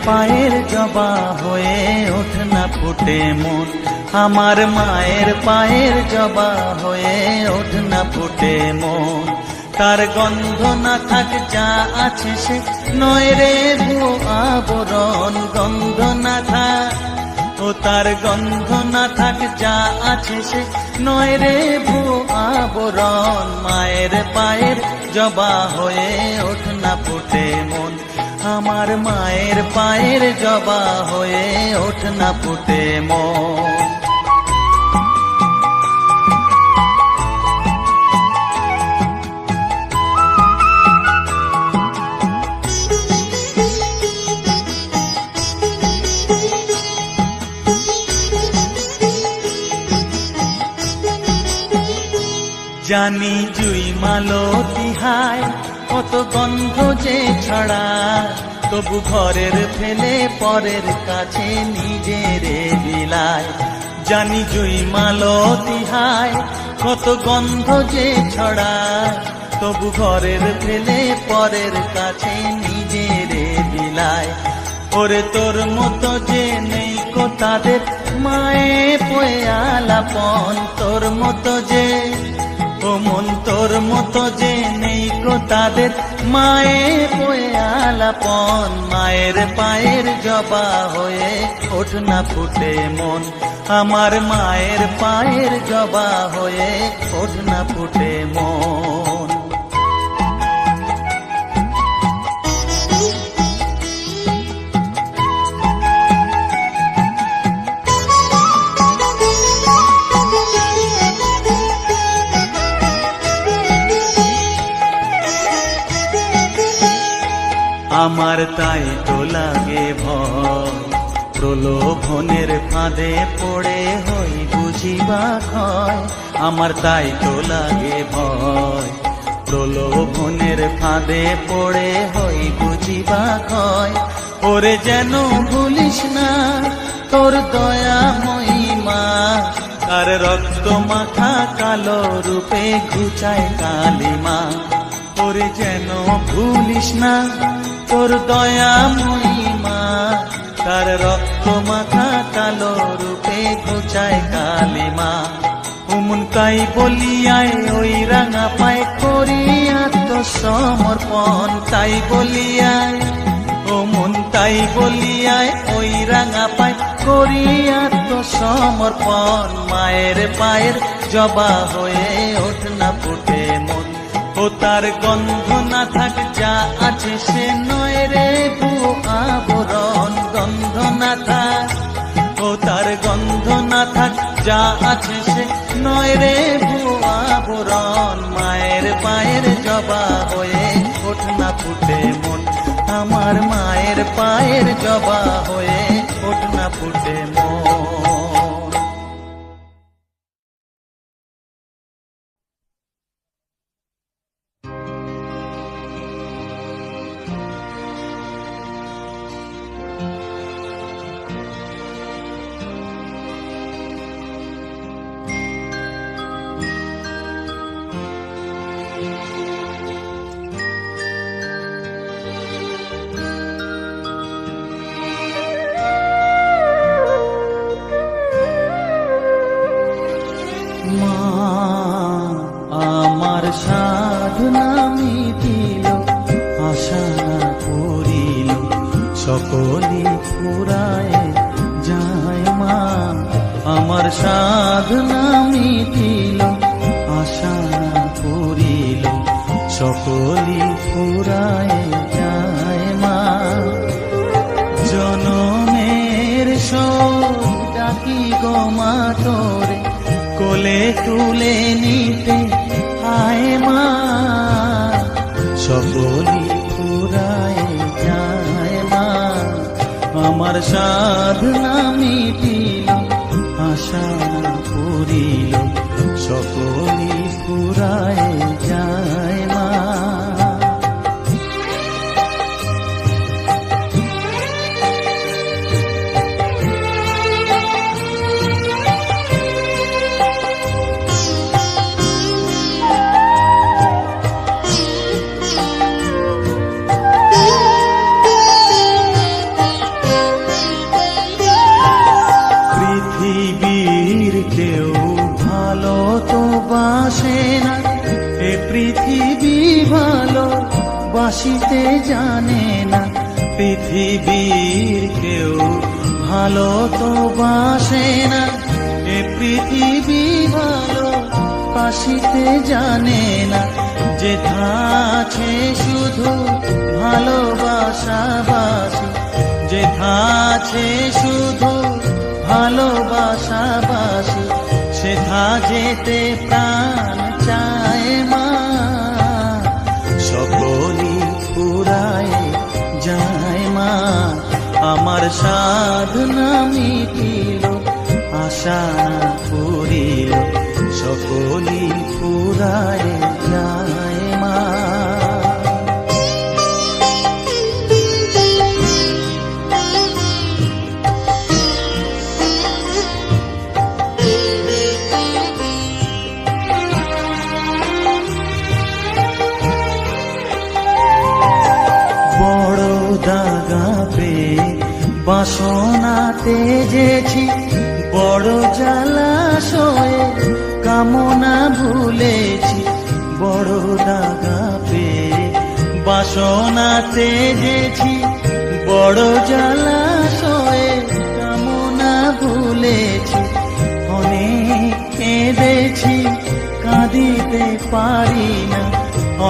পায়ের জবা হয়ে ওঠ না ফুটে মন, আমার মায়ের পায়ের জবা হয়ে ওঠ না ফুটে মন। তার গন্ধ না থাক যা আছে সে নয় রে ভুয়ো আবরণ, গন্ধ না থাক ও তার গন্ধ না থাক যা আছে সে নয় রে ভুয়ো আবরণ। মায়ের পায়ের জবা হয়ে ওঠ না ফুটে মন, আমার মায়ের পায়ের জবা হয়ে ওঠ না ফুটে মন। জানি জুই মালতী হায় কত গন্ধ যে ছড়ায়, তবু ঘরের ফেলে পরের কাছে নিজেরে বিলায়। জানি জুই মালতী হায় কত গন্ধ যে ছড়ায়, তবু ঘরের ফেলে পরের কাছে নিজেরে বিলায়। ওরে তোর মতো যে নেই কো তাদের মায়ে পয়ে আলাপন, তোর মতো যে ও মন তোর মতো যে নেই কো তাদের মায়ে পয়ে আলাপন। মায়ের পায়ের জবা হয়ে ওঠ না ফুটে মন, আমার মায়ের পায়ের জবা হয়ে ওঠ না ফুটে মন। আমার তাই তো লাগে ভয়, প্রলোভনের ফাঁদে পড়ে হই বুঝিবা ক্ষয়। আমার তাই তো লাগে ভয়, প্রলোভনের ফাঁদে পড়ে হই বুঝিবা ক্ষয়। ওরে যেন ভুলিস না তোর দয়া মহিমা, আর রক্ত মাখা কালো রূপে ঘুচায় কালিমা। ওরে যেন ভুলিস না তোর দয়া মহিমা, তার রক্ত মাখা কালো রূপে ঘুচায় কালিমা। উমন তাই বলিয়ায় ওই রাঙা পায় করি আত্মসমর্পণ, তাই বলিয়ায় ও মন তাই বলিয়ায় ওই রাঙা পায় করি আত্মসমর্পণ। মায়ের পায়ের জবা হয়ে ওঠ না ফুটে মন, ও তার গন্ধ না থাক যা আছে সে নয় রে ভুয়ো আবরণ, গন্ধ না থাক ও তার গন্ধ না থাক যা আছে সে নয় রে ভুয়ো আবরণ। মায়ের পায়ের জবা হয়ে ওঠ না ফুটে মন, আমার মায়ের পায়ের জবা হয়ে ওঠ না ফুটে মন। সাধনা মিটিল আশা না করিল সকলি ফুরায় যায় মা, আমার সাধনা মিটিল আশা না করিল সকলি ফুরায় যায় মা। জনমের শোক ডাকি গো মা তোরে কোলে তুলে নিতে আয় মা, সকলি ফুরায় যায় মা। আমার সাধনা মিটিল আশা পুরিল সকলি ফুরায় যায় মা। ভালো বাসিতে জানে না, পৃথিবীর কেউ ভালো তো বাসে না। এ পৃথিবী ভালো বাসিতে জানে না, যেথা আছে শুধু ভালোবাসাবাসি, যেথা আছে শুধু ভালোবাসাবাসি, সেথা যেতে প্রাণ চায় মা। সকলই ফুরায় যায় মা, আমার সাধনা মিটিল, আশা না পুরিল, সকলই ফুরায় যায় মা। বড় দাগা পেয়ে বাসনা তেজেছি, বড় জলাশয়ে কামনা ভুলেছি। বড় দাগা পেয়ে বাসনা তেজেছি, বড় জলাশয়ে কামনা ভুলেছি। অনেক কেঁদেছি কাঁদিতে পারি না,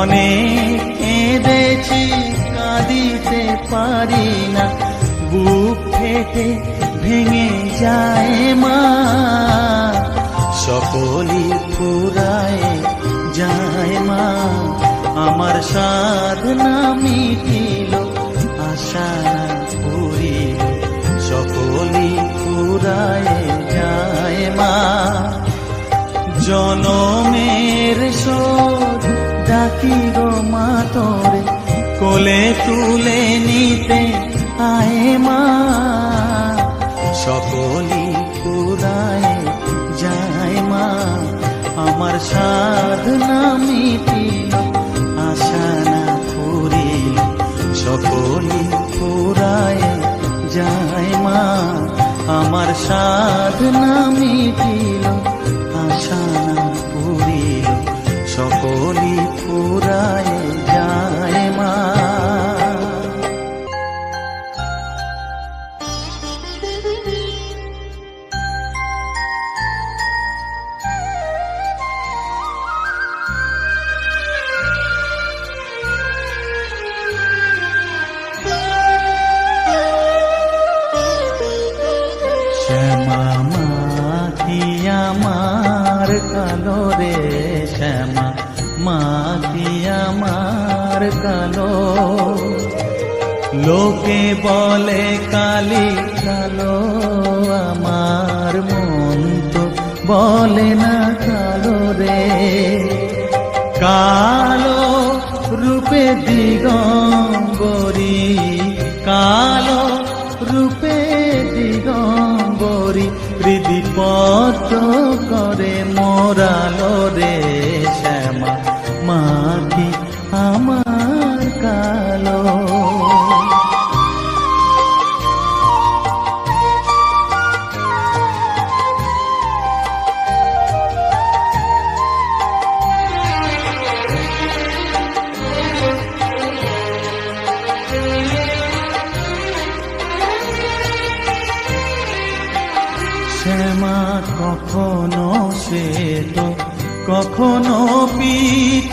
অনেক কেঁদেছি কাঁদিতে পারি না, বুক ফেটে ভেঙে যায় মা। সকলই ফুরায় যায় মা, আমার সাধনা মিটিল, আশা না পুরিল, সকলই ফুরায় যায় মা। জনমের শোধ ডাকি গো মা তোরে, কোলে তুলে নিতে আয় মা। সকলই ফুরায় যায় মা, আমার সাধনা মিটিল, আশা না পুরিল, সকলই ফুরায় যায় মা। আমার সাধনা মিটিল, আশা না পুরিল, সকলই ফুরায় যায় মা। শ্যামা মাটি আমার কালো রে, শ্যামা মাটি আমার কালো। লোকে বলে কালি কালো, আমার মন তো বলে না কালো রে। কালো রূপে দিগম্বরী, কালো রূপে দিগম্বরী, হৃদিপদ্ম করে মোরালো রে। শ্যামা মাটি আমার কালো। শ্যামা কখনো শ্বেত, কখনো পীত,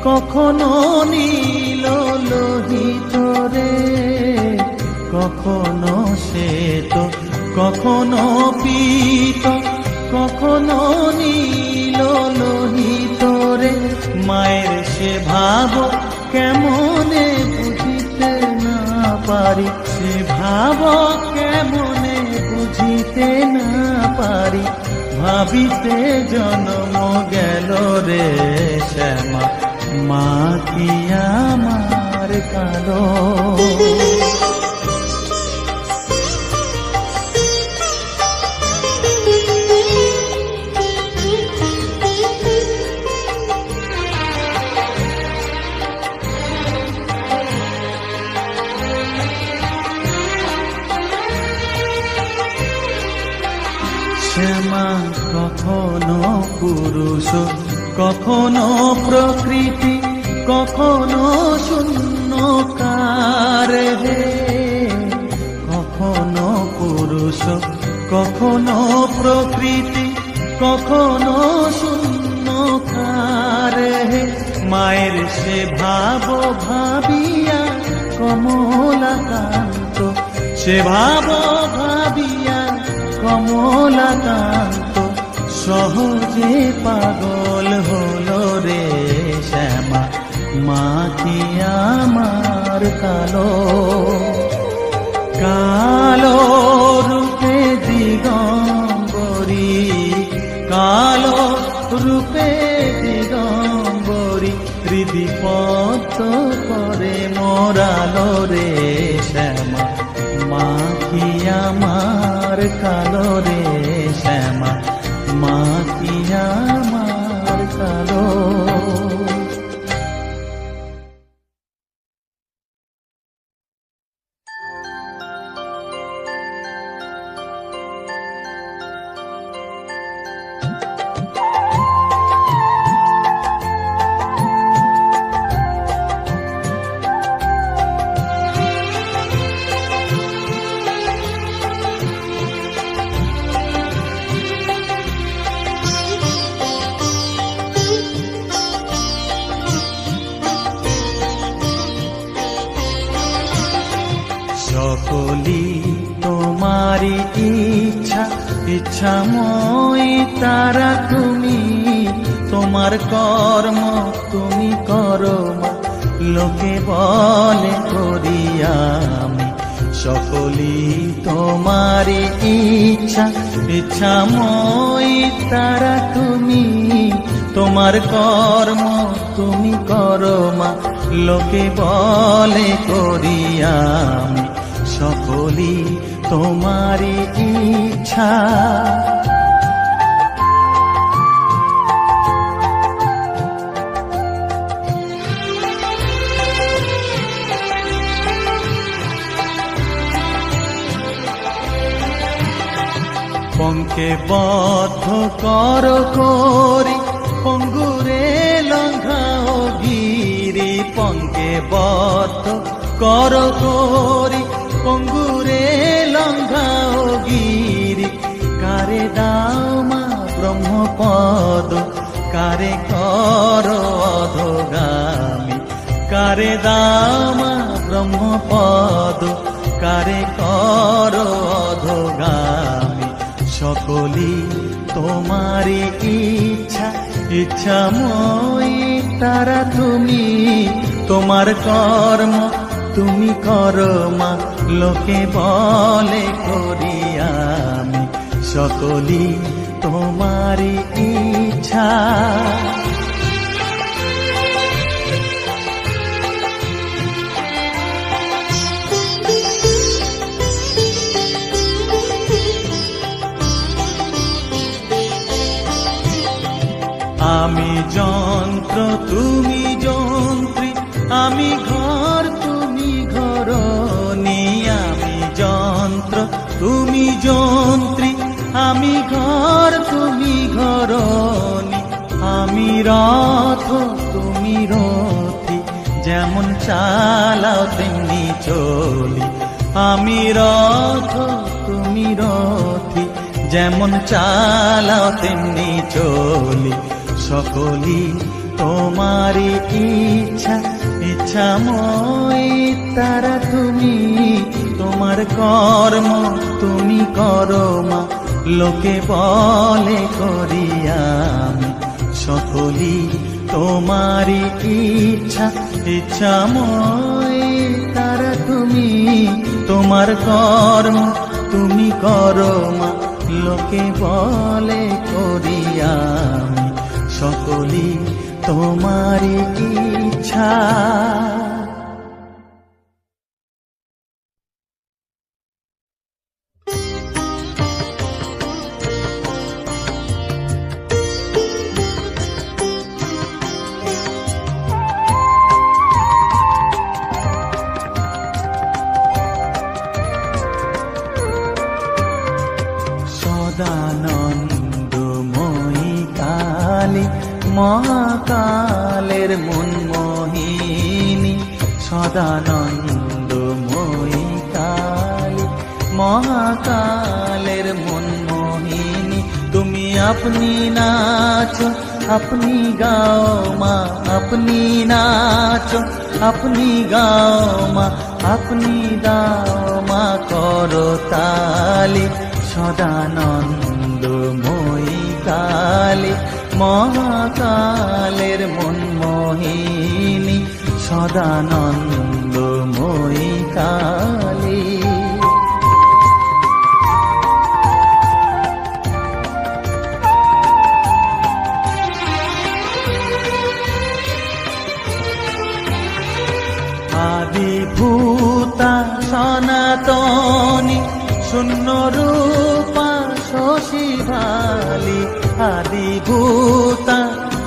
কখনো নীল লোহিত রে। কখনো শ্বেত, কখনো পীত, কখনো নীল লোহিত রে। মায়ের সে ভাব কেমনে বুঝিতে না পারি, সে ভাব কেমনে বুঝিতে না পারি, ভাবিতে জন্ম গেল রে। শ্যামা মা কি আমার কালো। শ্যামা কখনো পুরুষ, কখনো প্রকৃতি, কখনো শূন্যকার হে, কখনো পুরুষ, কখনো প্রকৃতি, কখনো শূন্যকার হে। মায়ের সে ভাব ভাবিয়া কমলাকান্ত, সে ভাব ভাবিয়া কমলাকান্ত সহজে পাগল হলো রে শ্যামা। মা কি আমার কালো, কালো রূপে দিগম্বরী, কালো রূপে দিগম্বরী হৃদি পদ্ম করে মোরালো রে শ্যামা। মা কি আমার কালো রে শ্যামা, মা কি আমার কালো। সকলি তোমারি ইচ্ছা, ইচ্ছাময়ী তারা তুমি, তোমার কর্ম তুমি করো মা, লোকে বলে করি আমি। সকলি তোমারি ইচ্ছা, ইচ্ছাময়ী তারা তুমি, তোমার কর্ম তুমি করো মা, লোকে বলে করি আমি। সকলি তোমারি ইচ্ছা। পঙ্কে বদ্ধ কর করি, পঙ্গুরে লঙ্ঘাও গিরি। পঙ্কে বদ্ধ কর করি, পঙ্গুরে লঙ্ঘাও গিরি। কারে দাও মা ব্রহ্মপদ, কারে কর অধগামী। কারে দাও মা ব্রহ্মপদ, কারে কর অধগামী। সকলি তোমারি ইচ্ছা, ইচ্ছাময়ী তারা তুমি, তোমার কর্ম তুমি করো মা, লোকে বলে করি আমি। সকলি তোমারি ইচ্ছা। আমি যন্ত্র তুমি যন্ত্রী, আমি ঘর তুমি ঘরণী। আমি যন্ত্র তুমি যন্ত্রী, আমি ঘর তুমি ঘরণী। আমি রথ তুমি রথী, যেমন চালাও তেমনি চলি। আমি রথ তুমি রথী, যেমন চালাও তেমনি চলি। সকলি তোমারি ইচ্ছা, ইচ্ছাময়ী তারা তুমি, তোমার কর্ম তুমি করো মা, লোকে বলে করি আমি। সকলি তোমারি ইচ্ছা, ইচ্ছাময়ী তারা তুমি, তোমার কর্ম তুমি করো মা, লোকে বলে করি আমি। সকলি তোমারি ইচ্ছা। সদানন্দময়ী কালী, মহাকালের মনমোহী সদানন্দময়ী কালী, মহাকালের মনমোহিনী। তুমি আপনি নাচো, আপনি গাও মা, আপনি নাচো, আপনি গাও মা, আপনি দাও মা করতালি। সদানন্দময়ী কালী, মহাকালের মনমোহিনী, সদানন্দময়ী কালী। আদিভূতা সনাতনী, শূন্য রূপা শশী ভালি। আদিভূতা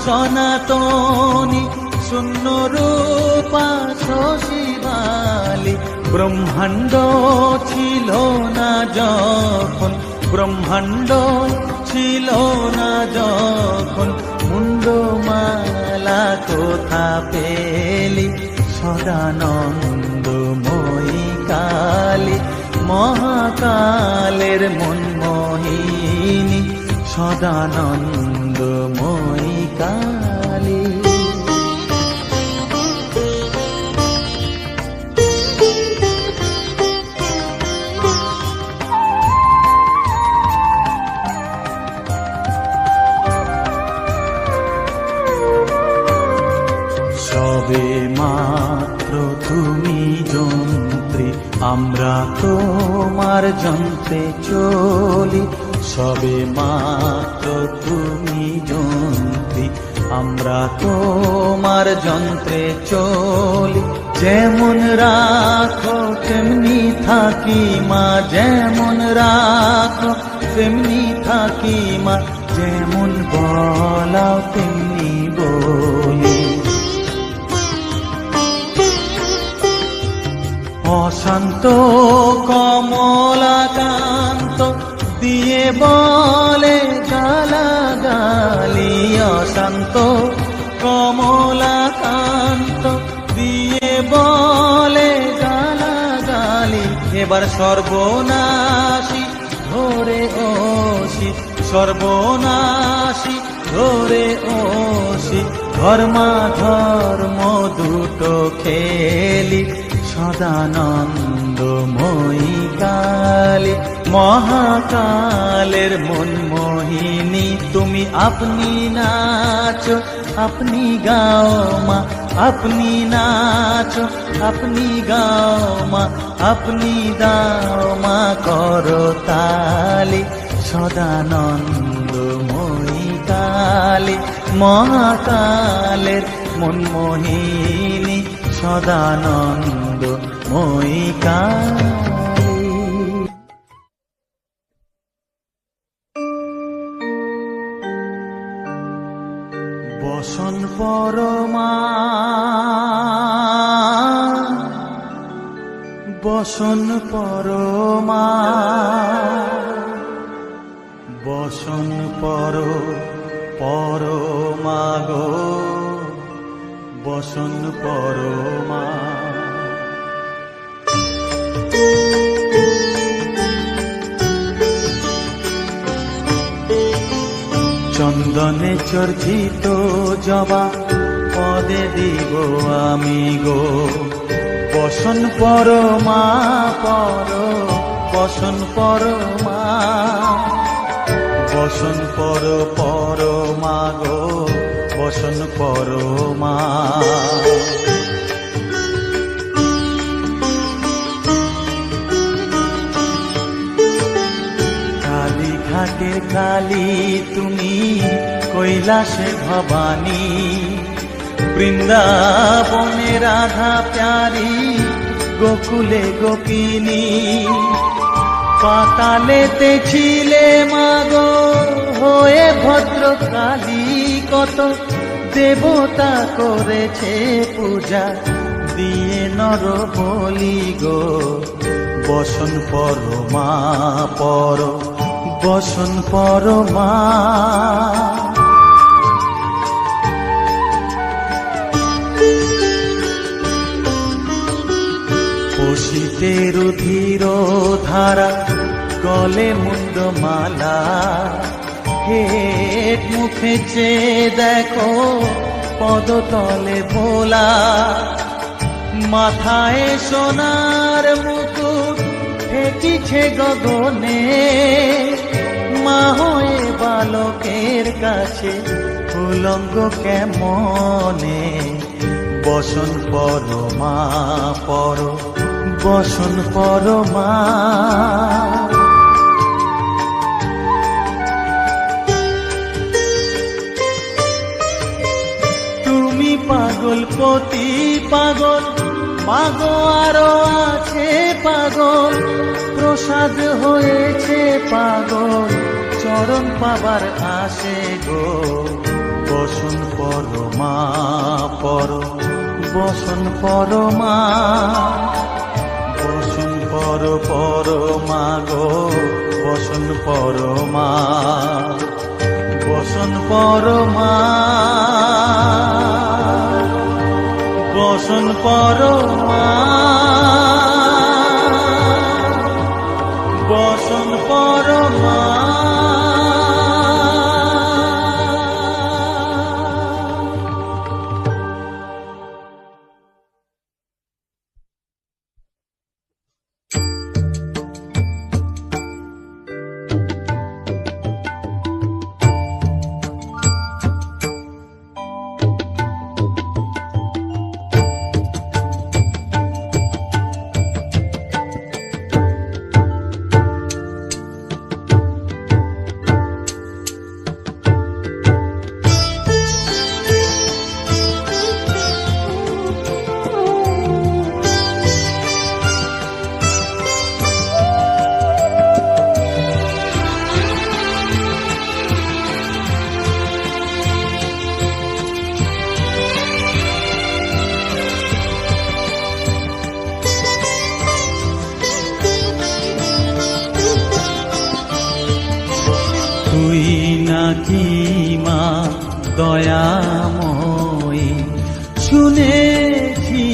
সনাতনী, শূন্য রূপা শশী ভালি। ব্রহ্মাণ্ড ছিল না যখন, ব্রহ্মাণ্ড ছিল না যখন, মুন্ডমালা কোথা পেলি। সদানন্দময়ী কালী, মহাকালের মনমোহিনী, সদানন্দময়ী কালী। সবে মাত্র তুমি যন্ত্রী, আমরা তোমার যন্ত্রে চলি। সবে মাত্র তুমি যন্ত্রী, আমরা তোমার যন্ত্রে চলি। যেমন রাখো তেমনি থাকি মা, যেমন রাখো তেমনি থাকি মা, যেমন বলাও তেমনি বলি। অশান্ত কমলাকান্ত দিয়ে বলে গালাগালি। অশান্ত কমলাকান্ত দিয়ে বলে গালাগালি। এবার সর্বনাশী ধরে ওসি, সর্বনাশী ধরে ওসি, ধর্মাধর্ম দুটো খেলি। সদানন্দময়ী কালী, মহাকালের মনমোহিনী। তুমি আপনি নাচো, আপনি গাও মা, আপনি নাচো, আপনি গাও মা, আপনি দাও মা করতালি। সদানন্দময়ী কালী, মহাকালের মনমোহিনী, সদানন্দময়ী কালী। বসন পরমা, বসন পরমা, বসন পরমা গো, বসন পরমা। চন্দনে চর্চিত জবা পদে দিব আমি গো, বসন পরমা বসন পরমা, বসন পরমা গো, বসন পরমা। কালী ঘাটের কালী তুমি, কৈলাসে ভবানী, বৃন্দাবনে রাধা প্যারি, গোকুলে গোপিনী। পাতালেতে ছিলে মাগো হয়ে ভদ্রকালী, কত দেবতা করেছে পূজা দিয়ে নর বলি গো, বসন পরমা বসন পরমা। শীতের ধীর ধারা গলে মুন্ড মালা হেট মুখে চেয়ে দেখো পদতলে ভোলা মাথায় সোনার মুকুট ঠেকিছে গগনে মা হয়ে বালকের কাছে উলঙ্গ কেমনে বসন পরমা পর বসন পরমা তুমি পাগল পতি পাগল মাগো আরো আছে পাগল প্রসাদ হয়েছে পাগল চরণ পাবার আসে গো বসন পরমা পর বসন পরমা বসন পরমা গো বসন পরমা বসন পরমা বসন পরমা বসন পরমা তুই নাকি মা দয়াময়ী শুনেছি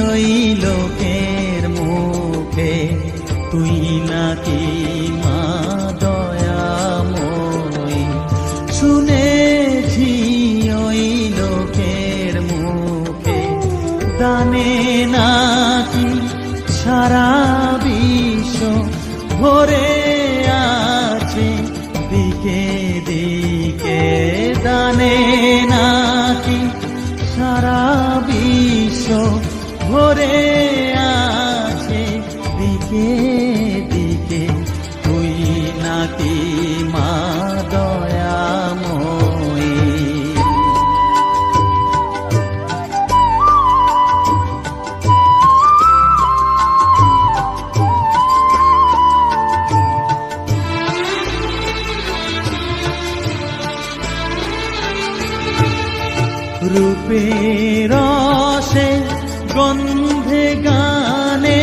ওই লোকের মুখে তুই নাকি মা দয়াময়ী শুনেছি ওই লোকের মুখে দানে নাকি সারা বিশ্ব ভরে আছে দিকে দিকে দানে নাকি সারা বিশ্ব ভরে আছে দিকে দিকে তুই নাকি মা দয়াময়ী রূপের রসে গন্ধে গানে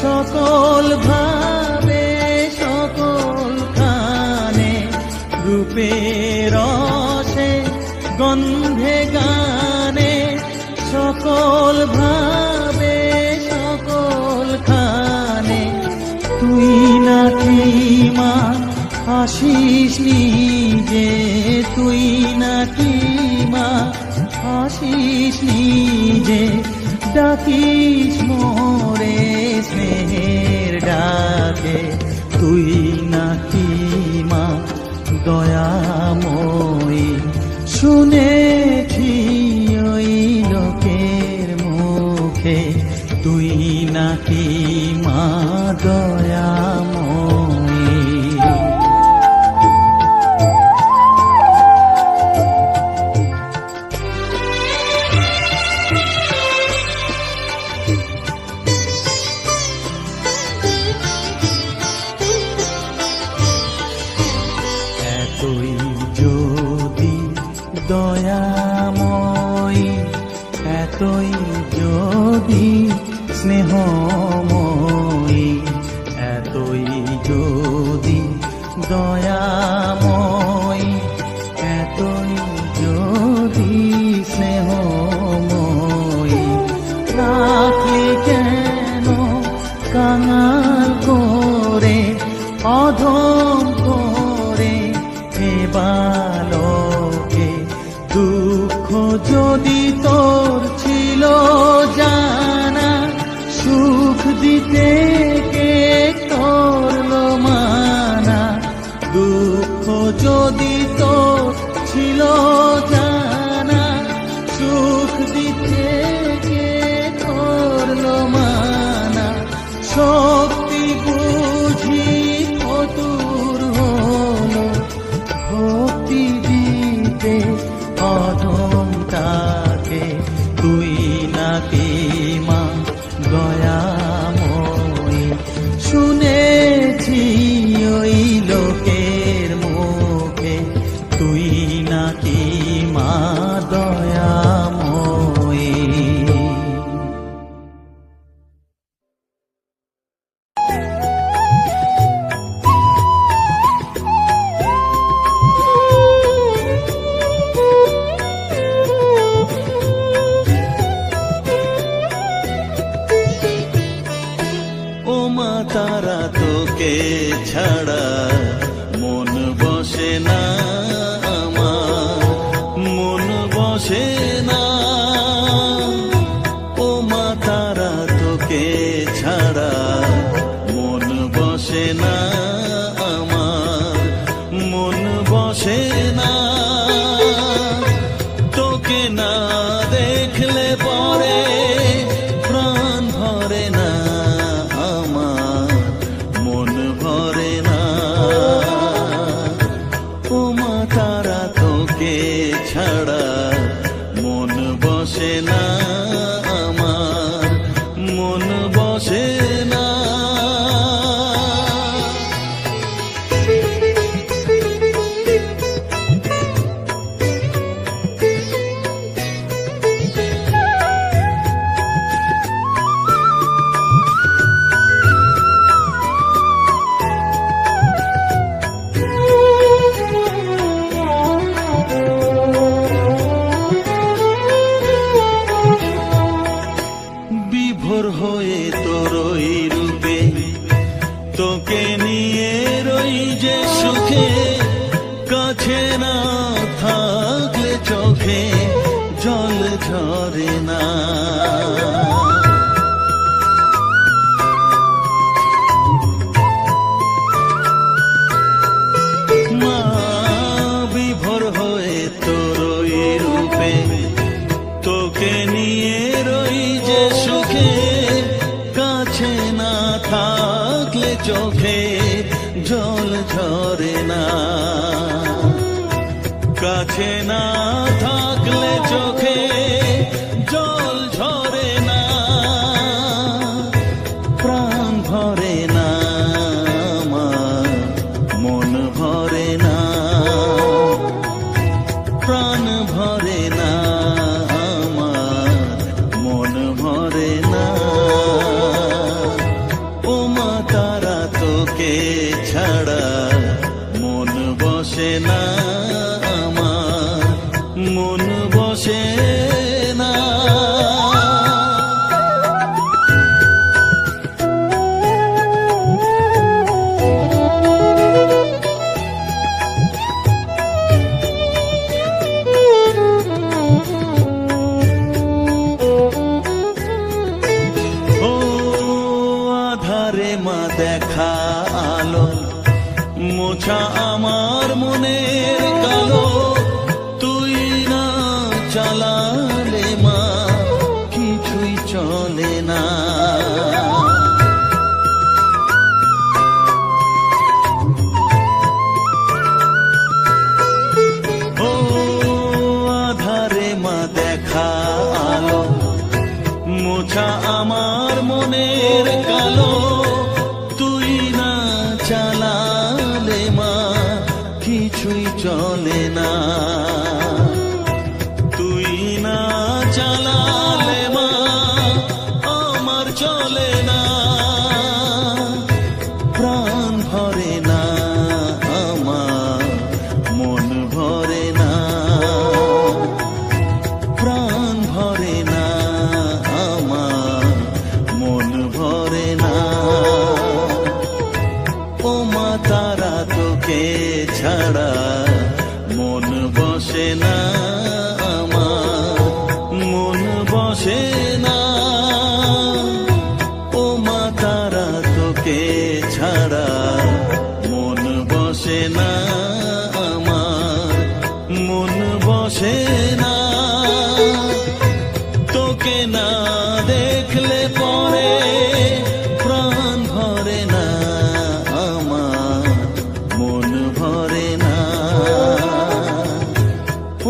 সকল ভাবে সকল খানে রূপের রসে গন্ধে গানে সকল ভাবে সকল খানে তুই নাকি মা আসিস নিজে তুই নাকি মা আসিস নিজে ডাকিস মোরে স্নেহের ডাকে তুই নাকি মা দয়াময়ী শুনেছি ওই লোকের মুখে তুই নাকি মা দয়াময়ী এতই যদি দয়াময়ী এতই যদি স্নেহময়ী এতই যদি দয়াময়ী এতই যদি স্নেহময়ী রাখলি কেন দিতে কে করলো মানা, দুঃখ যদি তো ছিল জানা, সুখ দিতে কে করলো মানা, শক্তি বুঝি ফতুর হলো, ভক্তি দিতে অধম তাকে, তুই নাকি মা দয়াময়ী। শুনেছি ওই লোকের মুখে, তুই নাকি মা দয়াময়ী। ও মা তারা তোকে ছাড়া মন বসে না আমার, মন বসে না। ও মা তারা তোকে ছাড়া মন বসে না আমার, মন বসে না। তোকে না দেখলে পরে প্রাণ ভরে না আমার, মন ভরে না। ও মা তারা তোকে ছাড়া মন বসে না আমার, মন বসে না। বিভোর হয়ে তোরই রূপে তোকে নিয়ে রই যে সুখে, কাছে না থাকলে চোখে জল ঝরে না। মা বিভোর হয়ে তোরই রূপে তোকে নিয়ে রই যে সুখে, কাছে না থাকলে চোখে জল ঝরে না। কাছে না থাকলে চোখে জল ঝরে না, প্রাণ ভরে না আমার, মন ভরে না, প্রাণ ভরে না আমার, মন ভরে না। ও মা তারা তোকে ছাড়া মন বসে না আমার, মন বসে না। ও আধারে মা দেখা আলো, মোছা আমার মনের কালো, তুই না চালালে মা কিছুই চলে না। ও আধারে মা দেখা আলো, মোছা আমার মনের কালো, তুই না চালালে মা কিছুই চলে না। তুই না চালালে মা আমার চলে না, প্রাণ ভরে না আমার, মন ভরে না, প্রাণ ভরে না আমার, মন ভরে না। দেখলে পরে প্রাণ ভরে না আমার, মন ভরে না।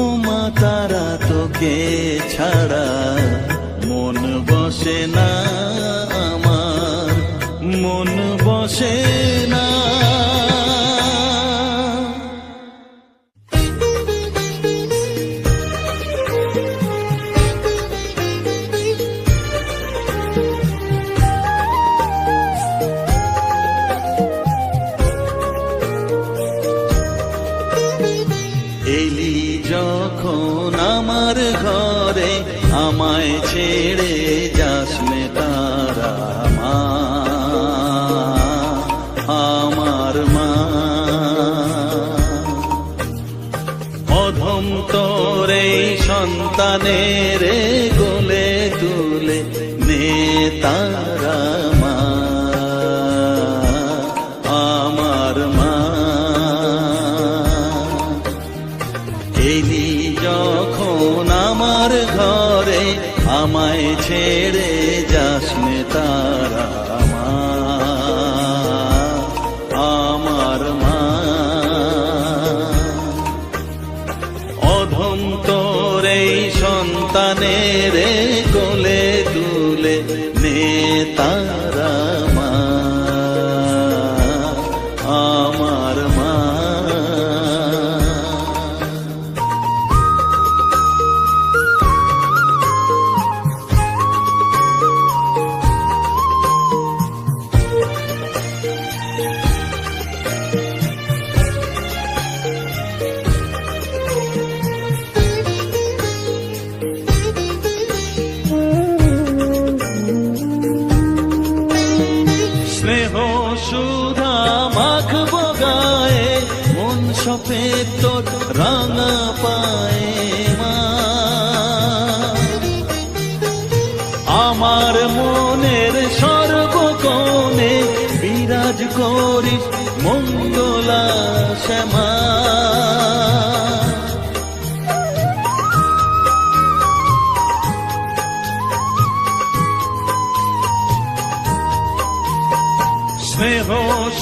ওমা তারা তোকে ছাড়া মন বসে না আমার, মন বসে না। এলি যখন আমার ঘরে, আমায় ছেড়ে যাস নে তারা মা, আমার মা। অধম তোর এই সন্তানের কোলে তুলে নে তারা মা, আমার মা। এলি যখন আমার ঘরে, আমায় ছেড়ে যাস নে তারা মা, আমার মা। অধম তোর এই সন্তানের কোলে তুলে নে তারা মা, আমার মা। স্নেহ সুধা মাখবো গায়ে, মন সফেদ তোর রাঙা পায়ে মা। আমার মনের সর্বকোণে বিরাজ করিস মঙ্গলা শ্যামা। স্নেহ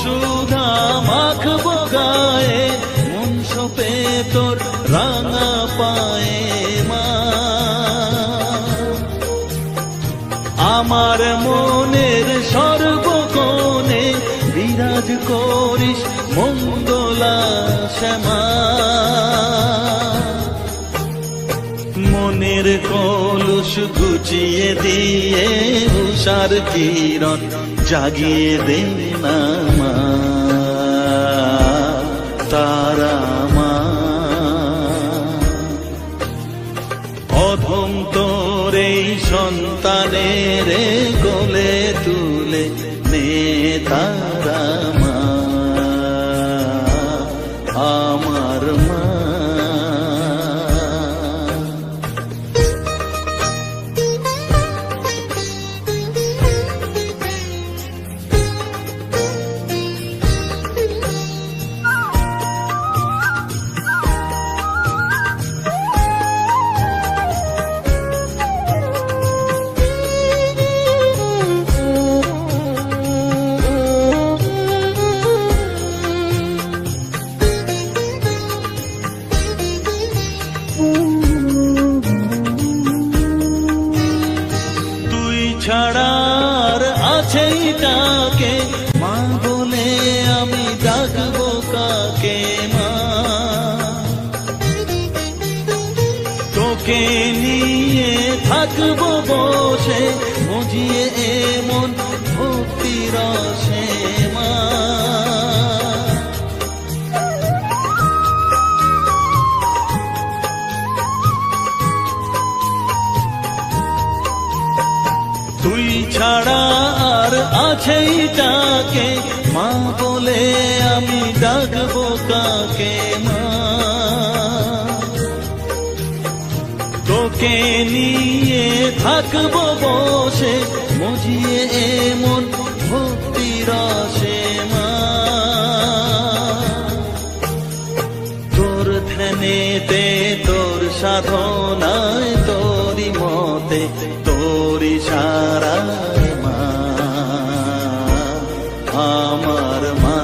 সুধা মাখবো গায়ে, মন সপে তোর রাঙা পায়ে মা। আমার মনের সর্বকোণে বিরাজ করিস মঙ্গলা শ্যামা। মনের কলুষ ঘুচিয়ে দিয়ে উষার কিরণ জাগিয়ে দে না মা, তারা মা। অধম তোর এই সন্তানের কোলে তুলে নে তারা মা, আমার মা। ছাড়ার আছে তাকে মা বলে আমি ডাকবো কাকে মা। তোকে নিয়ে থাকবো বসে মজিয়ে এমন ভক্তি রসে মা। তুই ছাড়া আর আছেই তাকে মা বলে আমি ডাকবো কাকে মা। তোকে নিয়ে থাকবো বসে মজিয়ে এমন ভক্তি রসে মা। তোর ধ্যানেতে তোর সাধনায় তোরি মতে তোরি সারা তারায় মা, আমার মা।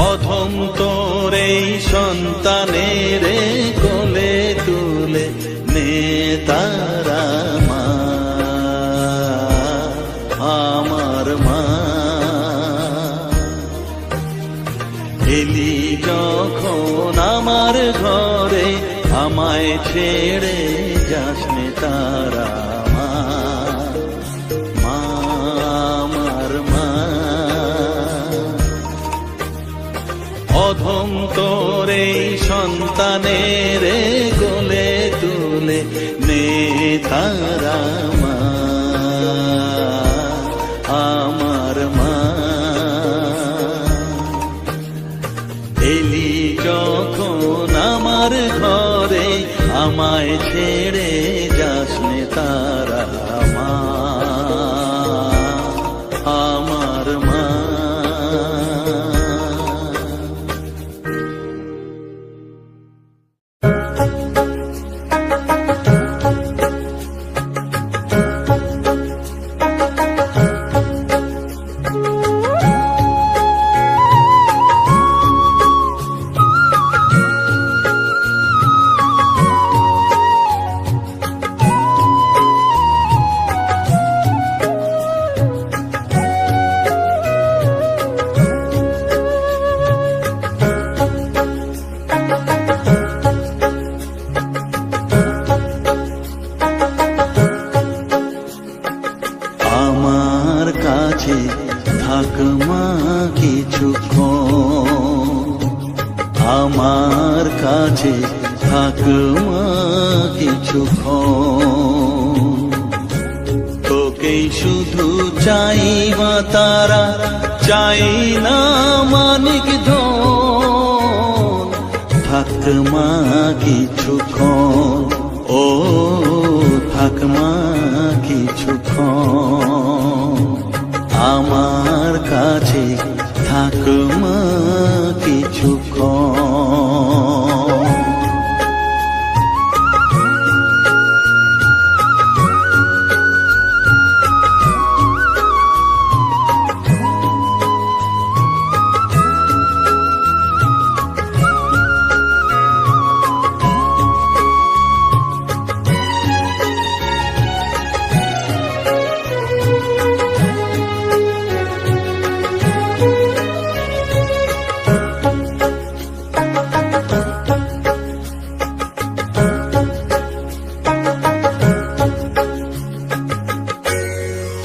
অধম তোর এই সন্তানের কোলে তুলে নে তারা মা, আমার মা। এলি যখন আমার ঘরে আমায় ছেড়ে যাস নে তারা মা, মা, আমার মা। অধম তোর এই সন্তানের কোলে তুলে নে তারা মা, আমার মা। এলি যখন আমার ঘরে আমায় ছেড়ে যাস নে তারা মা, আমার মা। আমার কাছে থাক মা কিছুক্ষণ, আমার কাছে থাক মা কিছুক্ষণ। তোকেই শুধু চাই মা তারা, চাই না মানিক ধন। থাক মা কিছুক্ষণ, ও থাক মা কিছুক্ষণ। আমার কাছে থাক মা কিছুক্ষণ।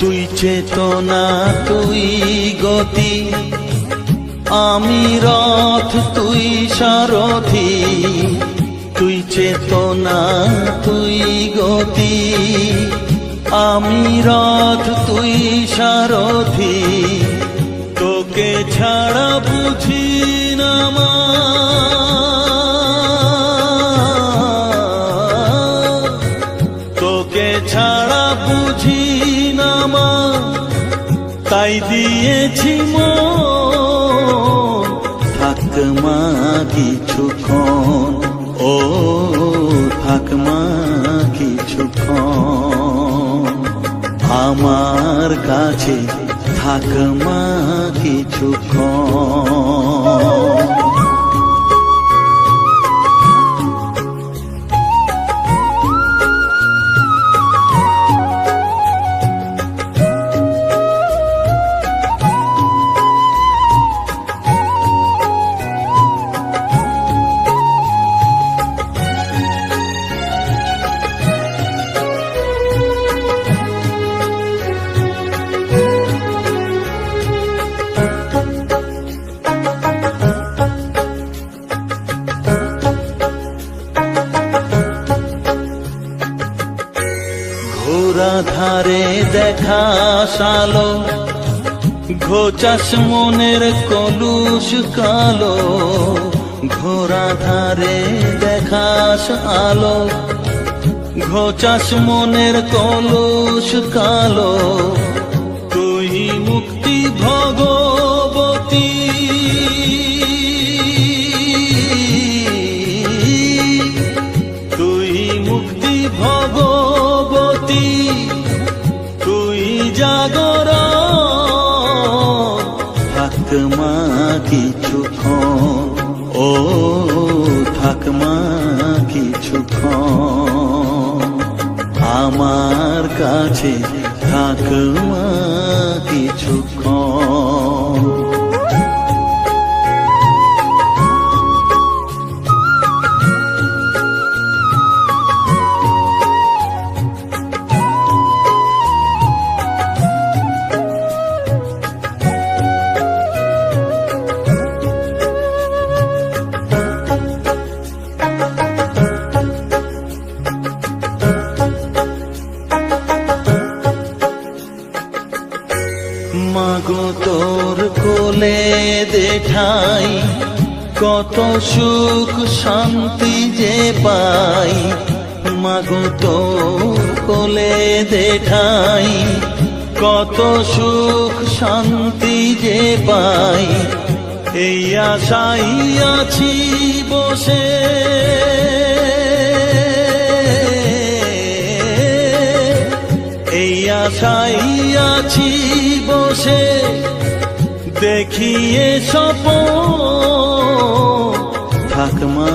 তুই চেতনা, তুই গতি, আমি রথ, তুই সারথি। তুই চেতনা, তুই গতি, আমি রথ, তুই সারথি। তোকে ছাড়া বুঝি না মা, তোকে ছাড়া বুঝি না মা। তাই দিয়েছি মন, থাক মা কিছুক্ষণ, ও থাক মা কিছুক্ষণ। আমার কাছে থাক মা কিছুক্ষণ। ঘোরা ধারে দেখা সালো, ঘোচাস মনের কলুষ কালো। ঘোরা ধারে দেখাস আলো, ঘোচাস মনের কলুষ কালো। তুই মুক্তি ভগবতী, তুই মুক্তি ভগবতী। প্রতি তুই জাগর, থাক মা কিছুক্ষণ, ও থাক মা কিছুক্ষণ, আমার কাছে থাক মা কিছুক্ষণ। মাগো তোর কোলে দেখাই, কত সুখ শান্তি যে পাই, মাগো তোর কোলে দেখাই, কত সুখ শান্তি যে পাই, এই আশাই আছি বসে, এই আশাই আছি বসে, দেখিয়ে স্বপন, থাক মা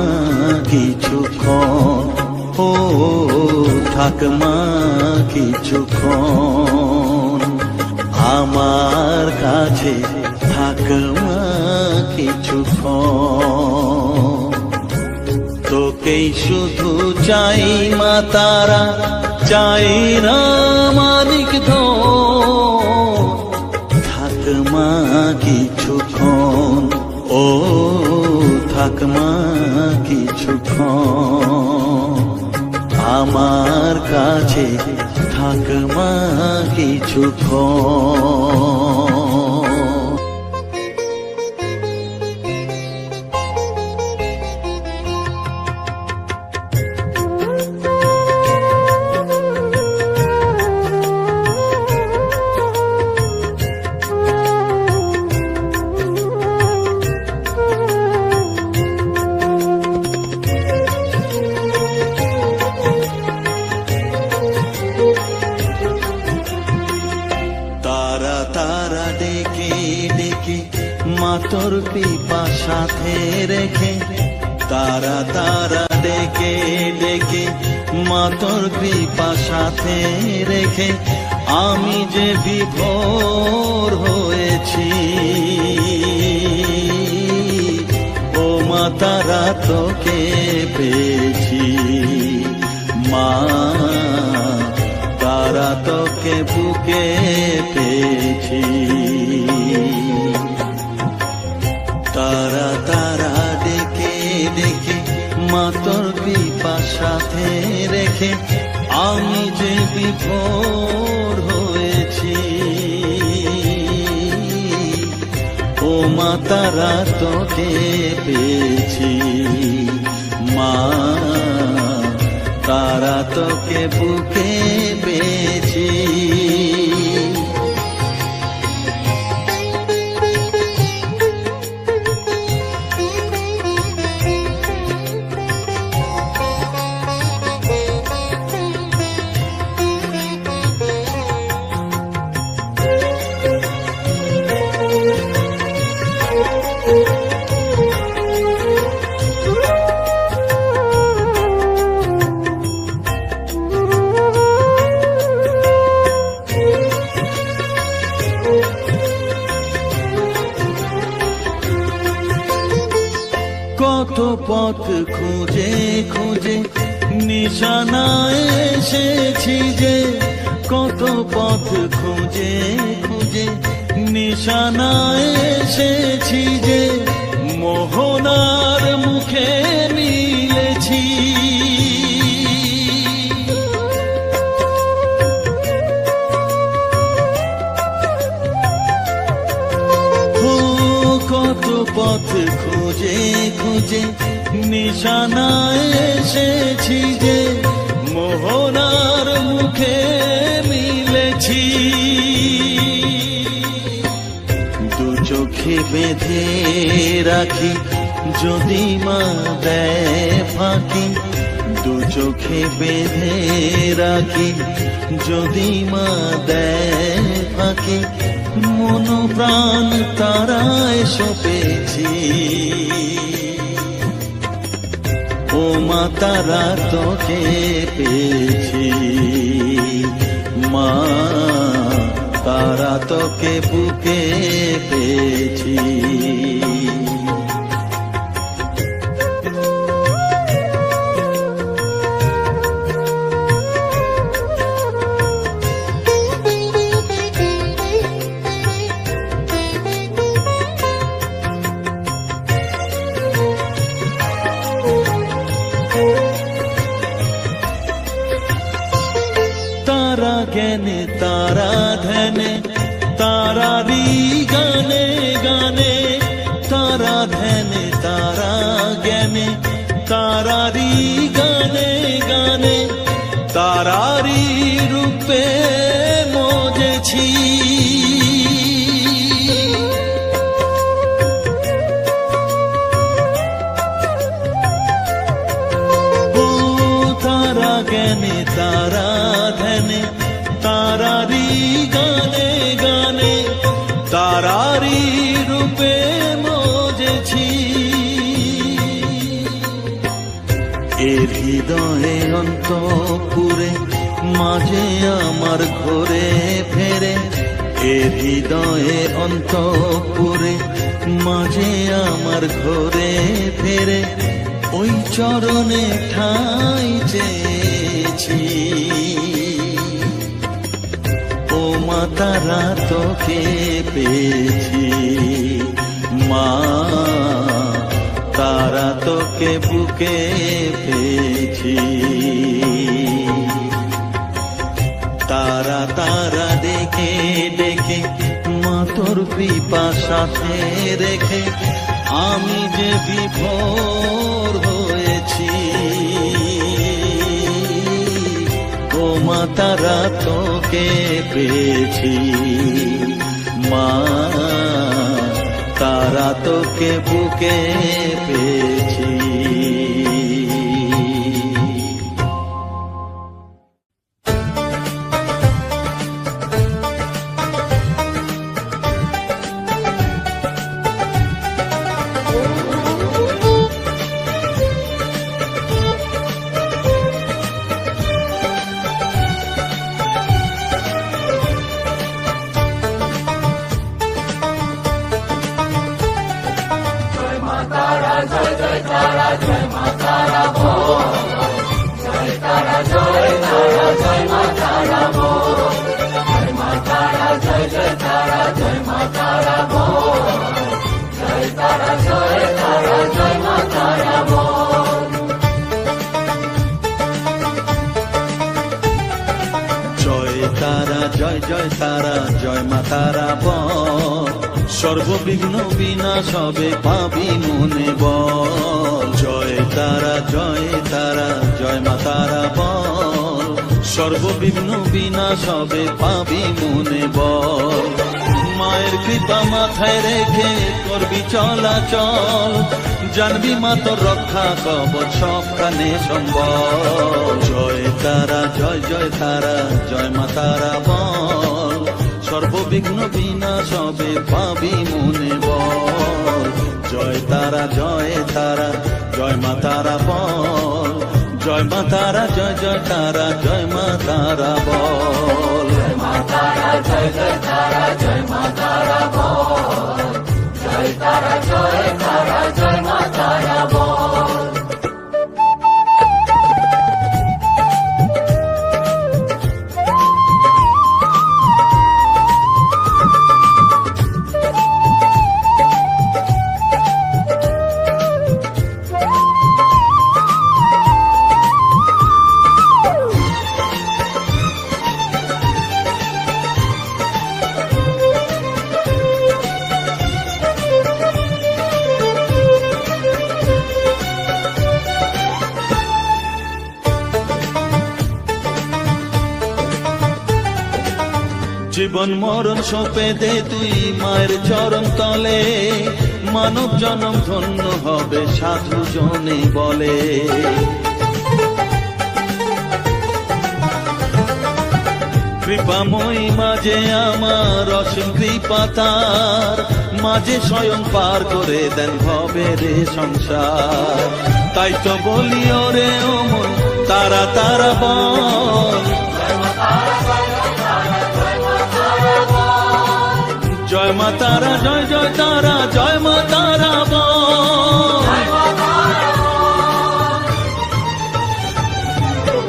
কিছুক্ষণ, ও থাক মা কিছুক্ষণ, আমার কাছে থাক মা কিছুক্ষণ। তোকেই শুধু চাই মা তারা, চাই না মানিক ধন, থাক মা কিছুক্ষণ, ও থাক মা কিছুক্ষণ, আমার কাছে থাক মা কিছুক্ষণ। তারা ডেকে ডেকে মা তোর কৃপা সাথে রেখে, তারা ডেকে ডেকে মা তোর কৃপা সাথে রেখে, আমি যে বিভোর হয়েছি, ও মা তারা তোকে পেয়েছি, মা তারা তোকে বুকে পেয়েছি। তারা ডেকে ডেকে মা তোর কৃপা সাথে রেখে, আমি যে বিভোর হয়েছি, ও মা তারা তোকে পেয়েছি, মা তারা তোকে বুকে পেয়েছি। কত পথ খুঁজে খুঁজে নিশানায় এসেছি যে, কত পথ খুঁজে খুঁজে নিশানায় এসেছি যে, মোহনার মুখে মিলেছি। কত পথ খুঁজে খুঁজে নিশানায় এসেছি যে, মোহনার মুখে মিলেছি। দু চোখে বেঁধে রাখি যদি মা দেয় ফাঁকি, দু চোখে বেঁধে রাখি, যদি মা দেয় ফাঁকি, মন প্রাণ তারায় সপেছি। ও মা তারা তোকে পেয়েছি, মা তারা তোকে বুকে পেয়েছি। তারা জ্ঞানে তারা ধ্যানে তারারি গানে গানে, তারা ধ্যানে তারা জ্ঞানে তারারি গানে গানে, তারারি রূপে মজেছি। ও তারা জ্ঞানে তারা ধ্যানে তারারি গানে গানে, তারারি রূপে মজেছি। এর হৃদয়ে অন্তপুরে মাঝে আমার ঘরে ফেরে, এর হৃদয়ে অন্তপুরে মাঝে আমার ঘরে ফেরে, ওই চরণে ঠাঁই চেয়েছি। ও মা তারা তোকে পেয়েছি, মা তারা তোকে বুকে পেয়েছি। তারা তারা ডেকে ডেকে মা তোর কৃপা সাথে রেখে, আমি যে বিভোর হয়েছি। ও মা তারা তোকে পেয়েছি, মা তারা তোকে বুকে পেয়েছি। জয় জয় তারা জয় মা তারা বল, সর্ববিঘ্ন বিনাশ হবে পাবি মনে বল। জয় তারা জয় মা তারা বল, সর্ববিঘ্ন বিনাশ হবে পাবি মনে বল। মায়ের কৃপা মাথায় রেখে করবি চলাচল, জানবি মা তোর রক্ষা কবচ সবখানে সম্বল। জয় তারা জয় তারা জয় মা তারা বল, সর্ববিঘ্ন বিনাশ হবে পাবি মনে বল। জয় তারা জয় মা তারা বল, জয় মা তারা জয় তারা জয় মা তারা বল। জয় মা তারা জয় তারা জয় মা তারা বল, জয় তারা জয় মা তারা বল। জীবন মরণ সঁপে দে তুই মায়ের চরণ তলে, মানব জনম ধন্য হবে সাধু জনে বলে। কৃপাময়ী মাঝে আমার অসীম কৃপা তার, মাঝে স্বয়ং পার করে দেন ভবের সংসার। তাই তো বলি ওরে ও মন তারা তারা বল, জয় মা তারা, জয় জয় তারা, জয় মা তারা বল।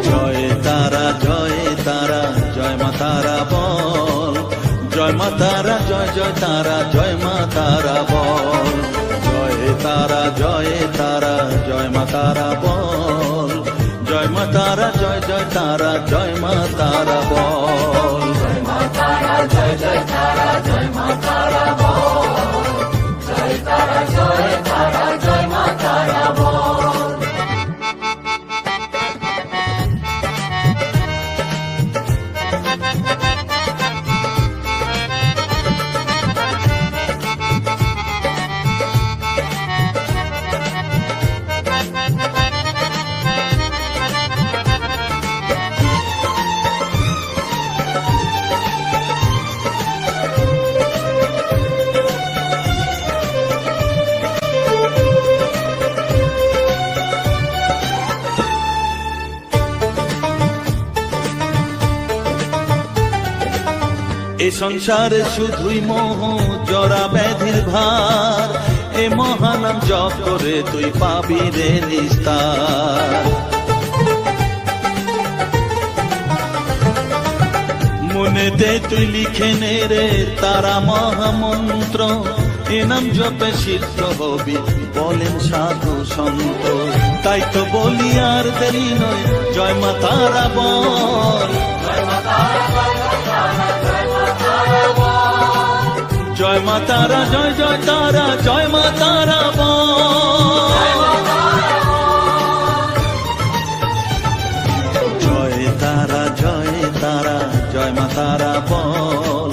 জয় তারা, জয় তারা, জয় মা তারা বল, জয় মা তারা, জয় জয় তারা, জয় মা তারা বল। জয় তারা, জয় তারা, জয় মা তারা বল, জয় মা তারা, জয় জয় তারা, জয় মা তারা বল। জয় মা তারা, জয় জয় তারা, জয় মা তারা বল, জয় তারা, জয় তারা, জয় মা তারা বল। এ সংসারে শুধুই মোহ জরা ব্যাধির ভার, এ মহানাম জপ করে তুই পাবি রে নিস্তার। মনেতে তুই লিখে নে রে তারা মহামন্ত্র, এ নাম জপে সিদ্ধ হবি বলেন সাধু সন্ত। তাই তো বলি আর দেরি নয়, জয় মা তারা বল, জয় মা তারা, জয় জয় তারা, জয় মা তারা বল। জয় তারা, জয় তারা, জয় মা তারা বল,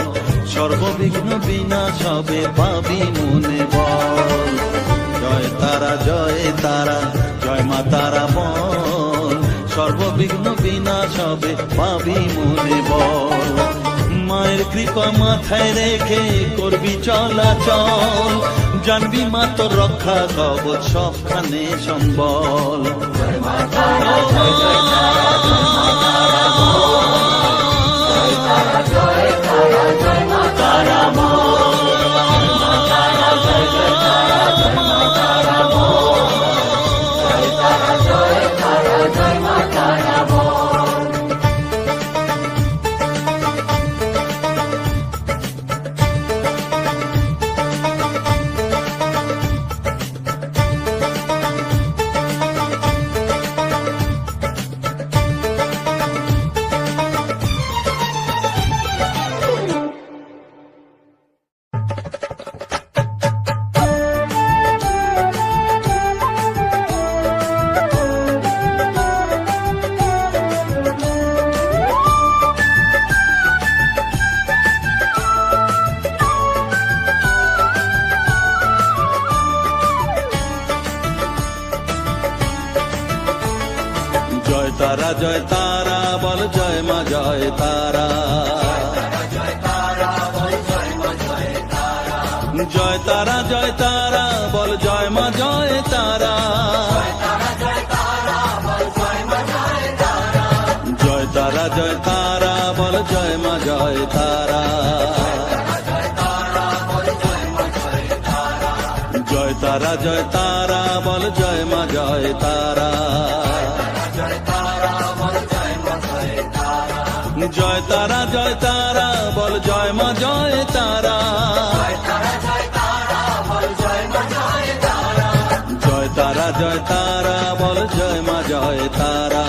সর্ববিঘ্ন বিনাশ হবে পাবি মনে বল। জয় তারা, জয় তারা, জয় মা তারা বল, সর্ববিঘ্ন বিনাশ হবে পাবি মনে বল। মায়ের কৃপা মাথায় রেখে করবি চলাচল, জানবি মা তোর রক্ষা কবচ সবখানে সম্বল। জয় মা তারা, জয় জয় তারা, জয় মা তারা বল, জয় তারা, জয় তারা, জয় মা তারা বল, জয় মা তারা, জয় জয় তারা, জয় মা তারা বল, জয় তারা, জয় তারা, জয় মা তারা বল। জয় তারা, জয় তারা বল, জয় মা জয় তারা, জয় তারা, বল জয় মা জয় তারা, জয় তারা, জয় তারা বল, জয় মা জয় তারা, জয় তারা, জয় তারা, বল জয় মা জয় তারা, জয় তারা, জয় তারা বল, জয় মা জয় তারা, জয় তারা, জয় তারা বল, জয় মা জয় তারা, জয় তারা, জয় তারা বল, জয় মা জয় তারা।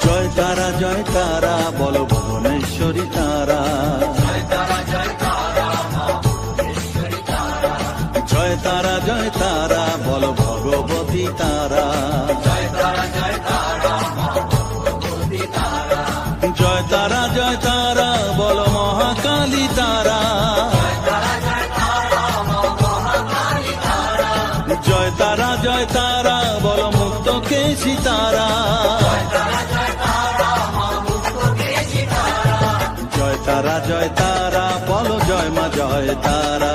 জয় তারা, জয় তারা বল, ভুবনেশ্বরী তারা, তারা জয় তারা বলো জয় মা জয় তারা।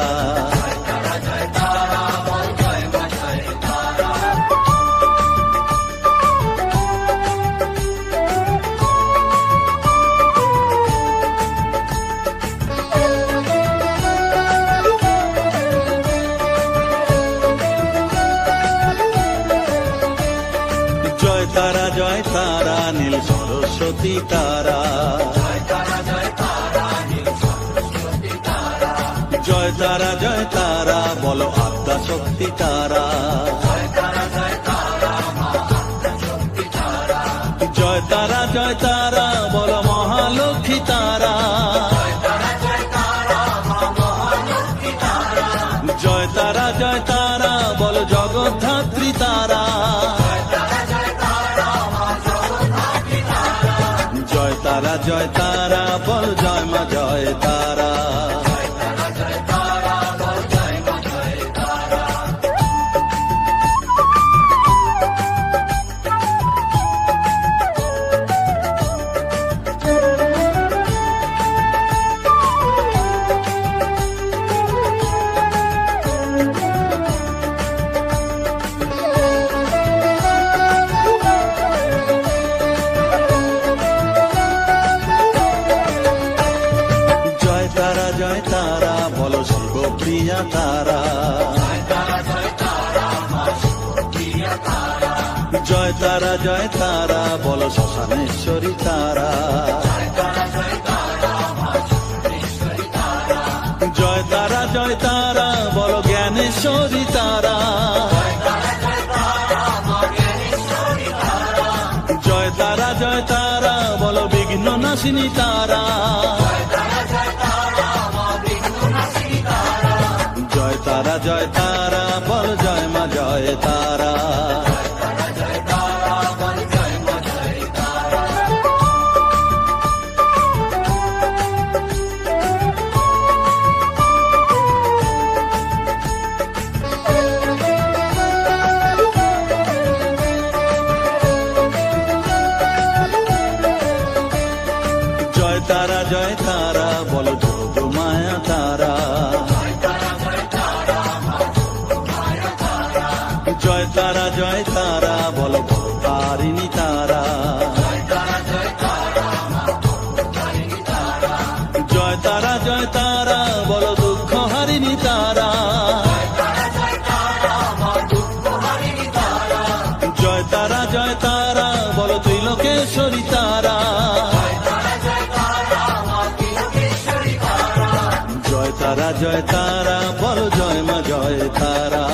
জয় তারা জয় তারা নীল সরস্বতী তারা। জয় তারা জয় তারা বলো আদ্যা শক্তি তারা। জয় তারা জয় তারা বলো মহালক্ষ্মী তারা। জয় তারা জয় তারা বলো জগদ্ধাত্রী তারা। জয় তারা জয় তারা বল জয় মা জয় তারা। জয় তারা বলো শিবপ্রিয়া তারা। জয় তারা জয় তারা বলো শ্মশানেশ্বরী তারা। জয় তারা জয় তারা বলো জ্ঞানেশ্বরী তারা। জয় তারা জয় তারা বলো বিঘ্ন নাশিনী তারা। জয় তারা জয় তারা বল জয় মা জয় তারা। জয় তারা জয় তারা বলো যোগ মায়া তারা। জয় তারা জয় তারা বলো তারিণী তারা। জয় তারা জয় তারা বলো দুঃখ হারিণী তারা। জয় তারা জয় তারা বলো ত্রিলোকেশ্বরী তারা। জয় তারা জয় তারা বলো জয় মা জয় তারা।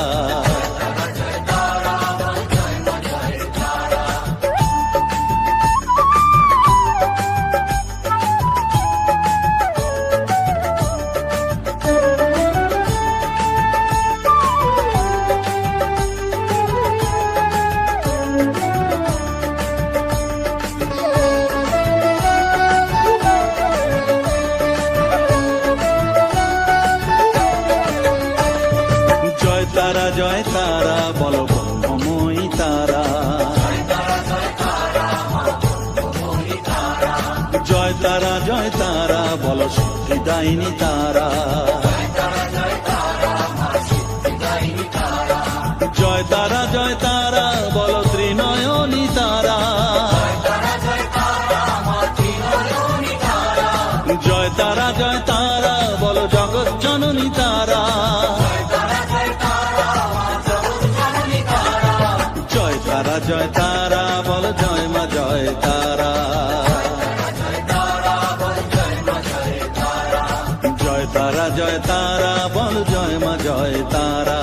তারা জয় তারা বলো ব্রহ্মময়ী তারা। জয় তারা জয় তারা বলো সিদ্ধিদায়িনী তারা। জয় তারা জয় তারা বলো ত্রিনয়নী তারা। জয় তারা জয় তারা বলো জগৎ জননী তারা। জয় তারা জয় তারা বলো জয় মা জয় তারা। জয় তারা জয় তারা বলো জয় মা জয় তারা।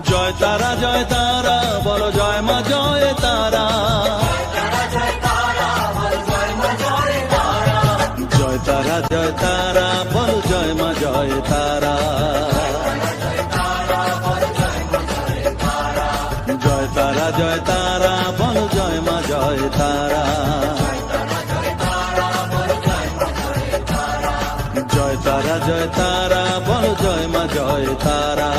জয় তারা জয় তারা বলো জয় মা জয় তারা। জয় তারা জয় তারা বলো জয় মা জয় তারা। জয় তারা জয় তারা বলো জয় মা জয় তারা। জয় তারা জয় তারা বলো জয় মা জয় তারা।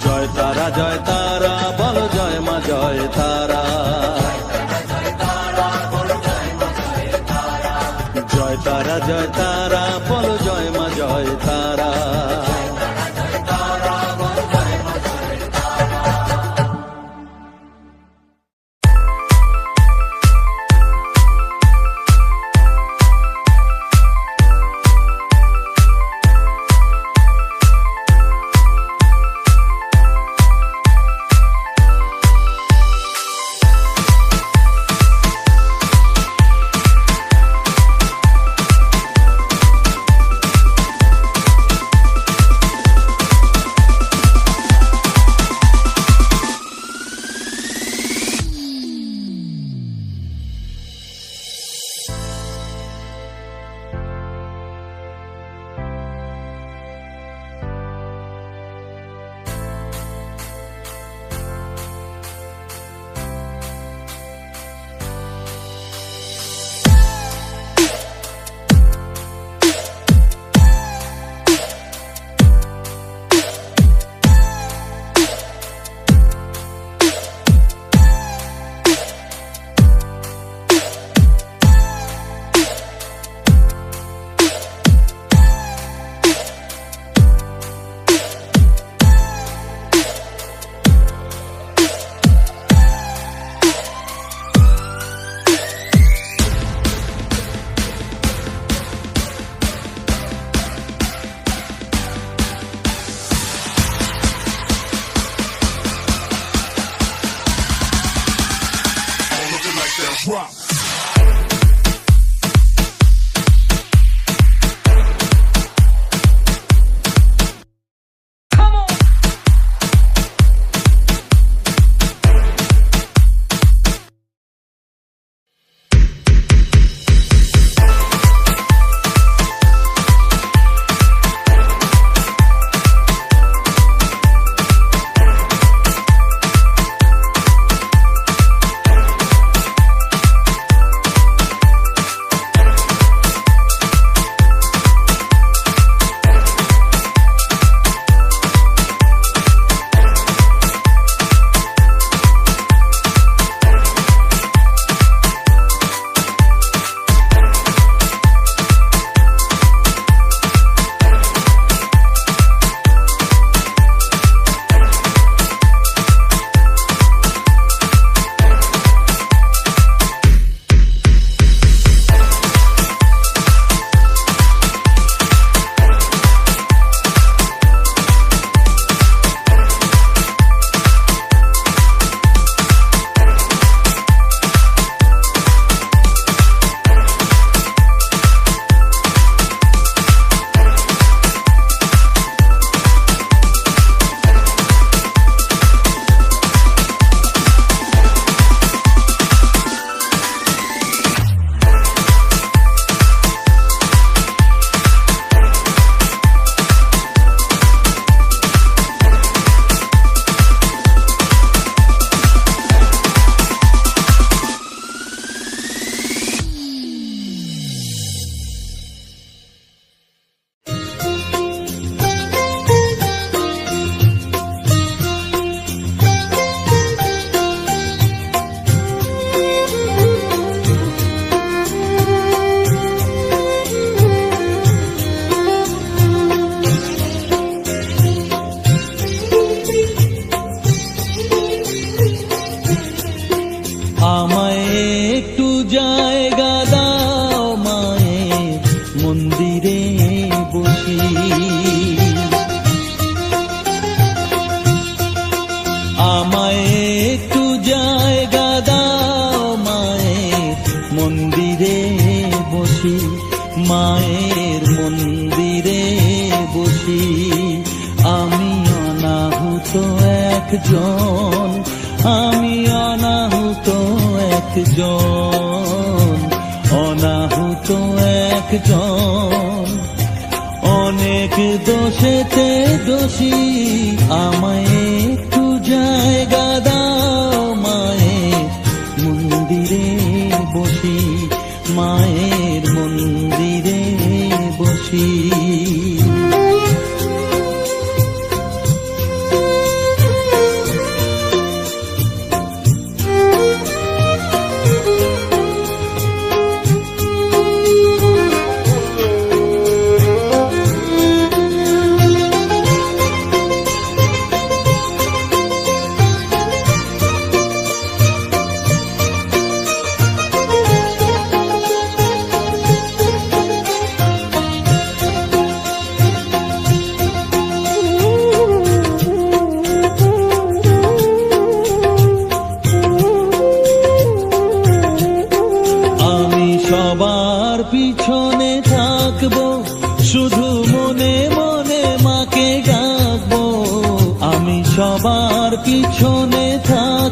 জয় তারা জয় তারা বলো জয় জয় তারা, জয় তারা জয় তারা বলো জয় মা জয় তারা। আমায় একটু জায়গা দাও মায়ের মন্দিরে বসি, মায়ের মন্দিরে বসি। আমি অনাহুত একজন, আমি অনাহুত একজন, অনাহুত একজন। অনেক দোষেতে দোষী, আমায় একটু জায়গা দাও মায়ের মন্দিরে বসি, মায়ের মন্দিরে বসি।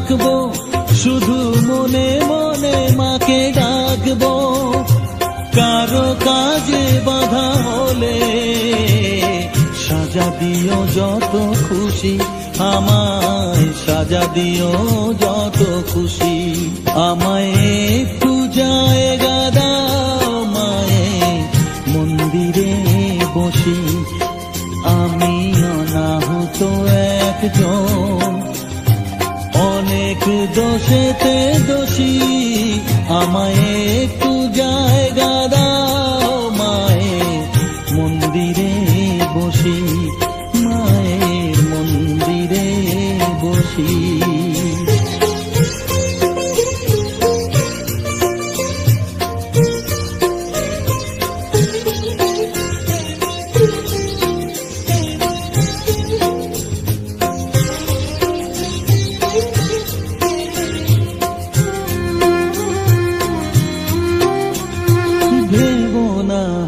থাকবো, শুধু মনে মনে মাকে ডাকবো। কারো কাজে বাধা হলে সাজা দিও যত খুশি, আমায় সাজা দিও যত খুশি। আমায় একটু জায়গা দাও মায়ে, মন্দিরে বসি। আমি অনাহুত একজন, অনেক দোষেতে দোষী। আমায় একটু জায়গা দাও মায়ে, মন্দিরে বসি। মায়ের মন্দিরে বসি।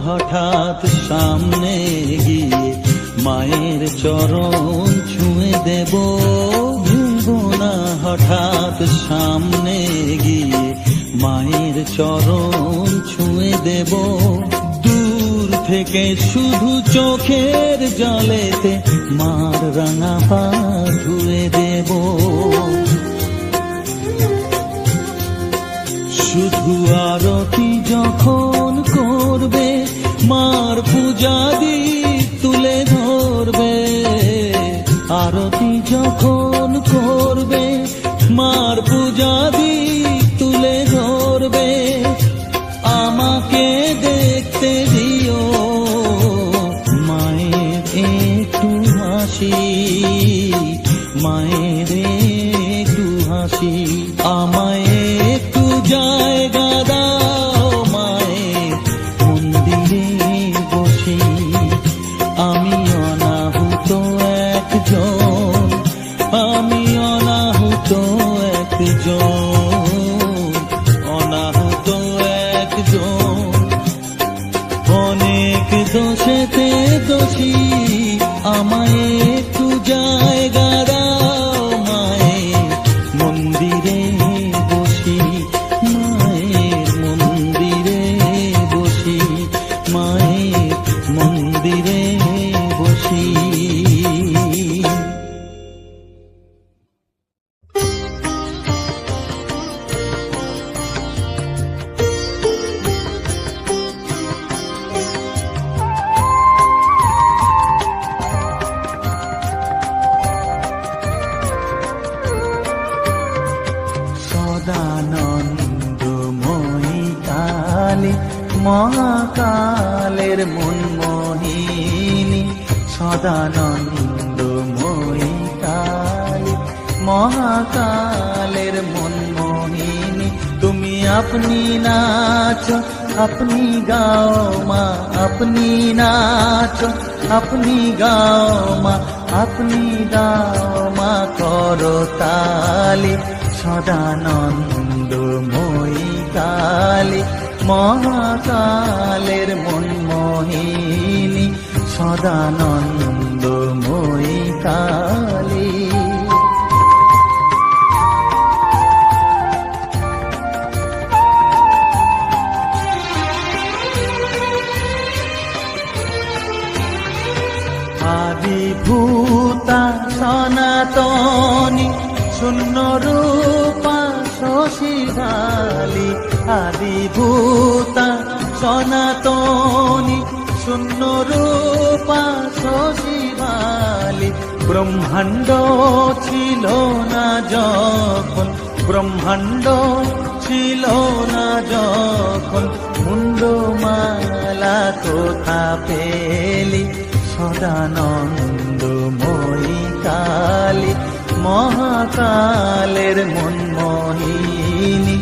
হঠাৎ সামনে গিয়ে মায়ের চরণ ছুঁয়ে দেব। ভুলবো না হঠাৎ সামনে গিয়ে মায়ের চরণ ছুঁয়ে দেব। দূর থেকে শুধু চোখের জলেতে মার রাঙা পা ধুয়ে দেব। শুধু আরতি যখন করবে, মার পূজা দীপ তুলে ধরবে। আরতি যখন করবে, মার পূজা দীপ তুলে ধরবে। আমাকে দেখতে দিও মায়ের একটু হাসি, মায়ের একটু হাসি। আমায় একটু জায়গা দাও মায়ের মন্দিরে বসি। আমি অনাহুত একজন, আমি অনাহুত একজন, অনাহুত একজন। অনেক দোষেতে দোষী। আমায় একটু জায়গা দাও মায়ের মন্দিরে বসি। মায়ের মন্দিরে বসি, মায়ের মন্দিরে বসি। সদানন্দময়ী কালী মহাকালের মনমোহিনী। সদানন্দময়ী কালী মহাকালের মনমোহিনী। তুমি আপনি নাচো, আপনি গাও মা, আপনি নাচো, আপনি গাও মা, আপনি গাও মা করো তালি। সদানন্দময়ী কালী মহাকালের মনমোহিনী। সদানন্দময়ী কালী। আদিভূতা সনাতনী শূন্য রূপা শশীভালি। আদিভূতা সনাতনী শূন্য রূপা শশীভালি। ব্রহ্মাণ্ড ছিল না যখন, ব্রহ্মাণ্ড ছিল না যখন, মুন্ডমালা কোথা পেলি। সদানন্দময়ী কালী মহাকালের মনমোহিনী।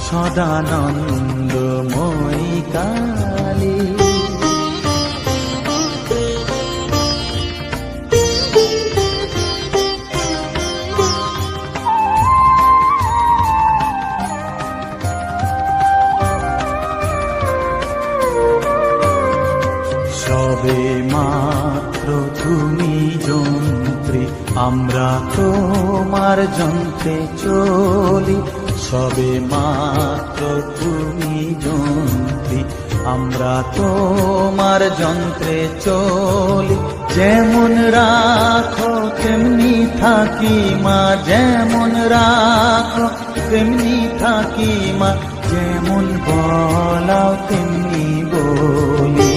সদানন্দময়ী কালী। সবে মাত্র তুমি যন্ত্রী, আমরা তোমার তোমার যন্ত্রে চলি, সবে মাত্র তুমি যন্ত্রী। আমরা তোমার যন্ত্রে চলি, যেমন রাখো তেমনি থাকি মা, যেমন রাখো তেমনি থাকি মা, যেমন বলাও তেমনি বলি।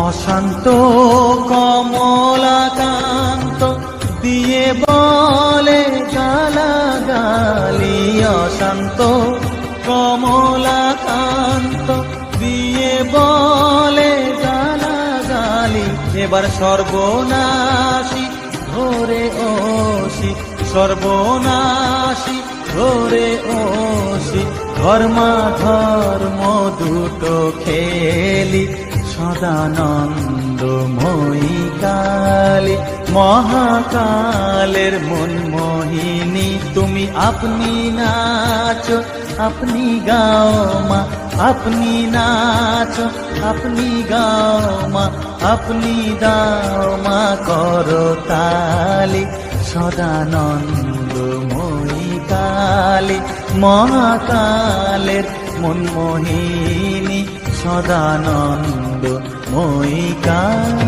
অশান্ত কমলাকান্ত দিয়ে বলে গালাগালি, অশান্ত কমলাকান্ত দিয়ে বলে গালাগালি। এবার সর্বনাশী ধরে ওসি, সর্বনাশী ধরে ওসি, ধর্মা ধর্ম দুটো খেলি, সদানন্দময়ী কালী। মহাকালের মন মোহিনী তুমি, আপনি নাচো আপনি গাও মা, আপনি নাচো আপনি গাও মা, আপনি দাও মা করতালি। সদানন্দময়ী কালী, মহাকালের মন মোহিনী, সদানন্দময়ী কালী।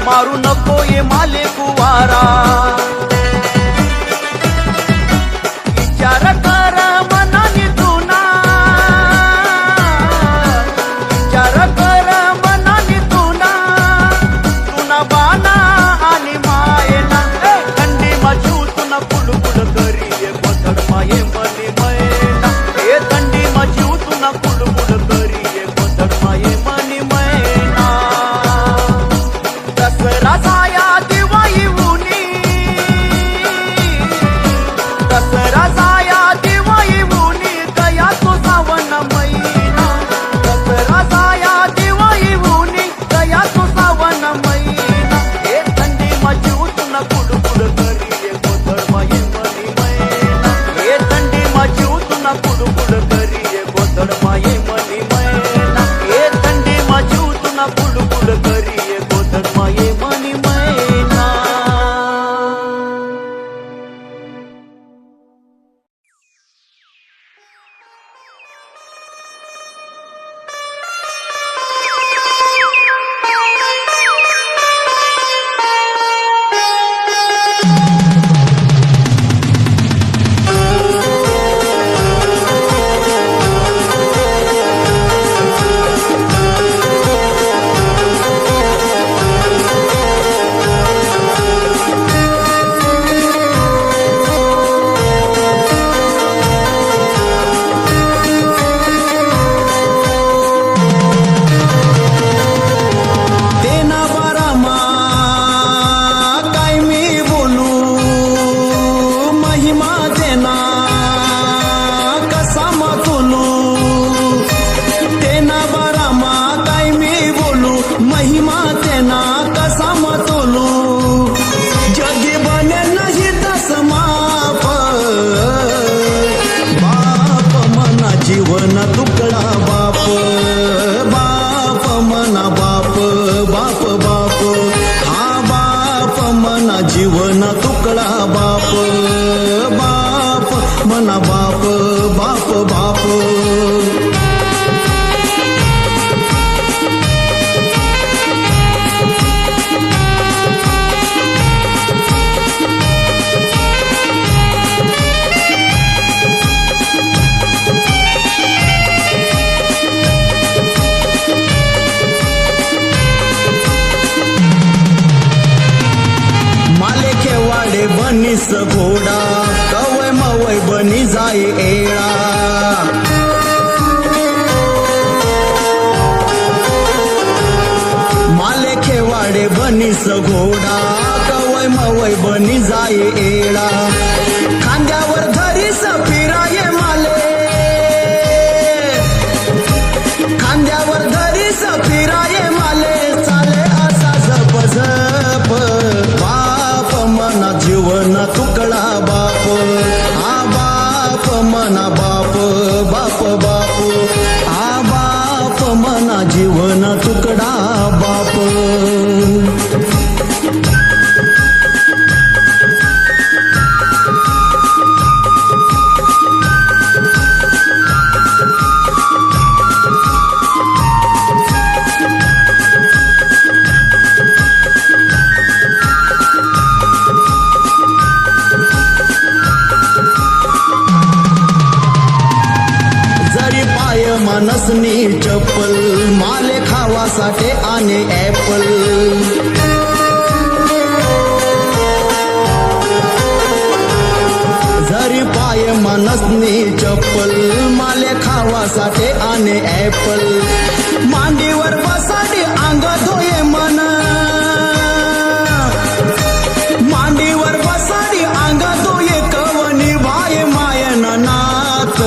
मारू नको ये माले कुवारा विचार कर मनाने तुना विचार कर मनाने तुना तुना बाना आणि मायेना थंडी मजू तुना कुडकुड करी ये कोथड माये मनी मैना ए थंडी मजू तुना कुडकुड करी ये कोथड माये मनी मैना दसरा साया दिवाळी उनी तुकडा बाप बाप मना बाप बाप बाप हा बाप मना जीवन तुकडा बाप बाप मना बाप बाप बाप बनीस घोडा कवय मवय बनी जाय एळा माले खेवाडे बनीस घोडा कवय मवय बनी जाय एळा खांद्यावर धरीस फिराये माले खांद्यावर धरीस फिराये माले चाले असा झप झप मना जीवन तुकडा बाप हा बाप मना बाप बाप बाप हा बाप मना जीवन तुकडा बाप मानसनी चप्पल माले खावासाठी आणि ऍपल जरी पाय मानसनी चप्पल माले खावासाठी आणि ऍपल मांडीवर बसाडी अंग धोये मन मांडीवर बसाडी अंग धोये कवनी भाय मायन नाथ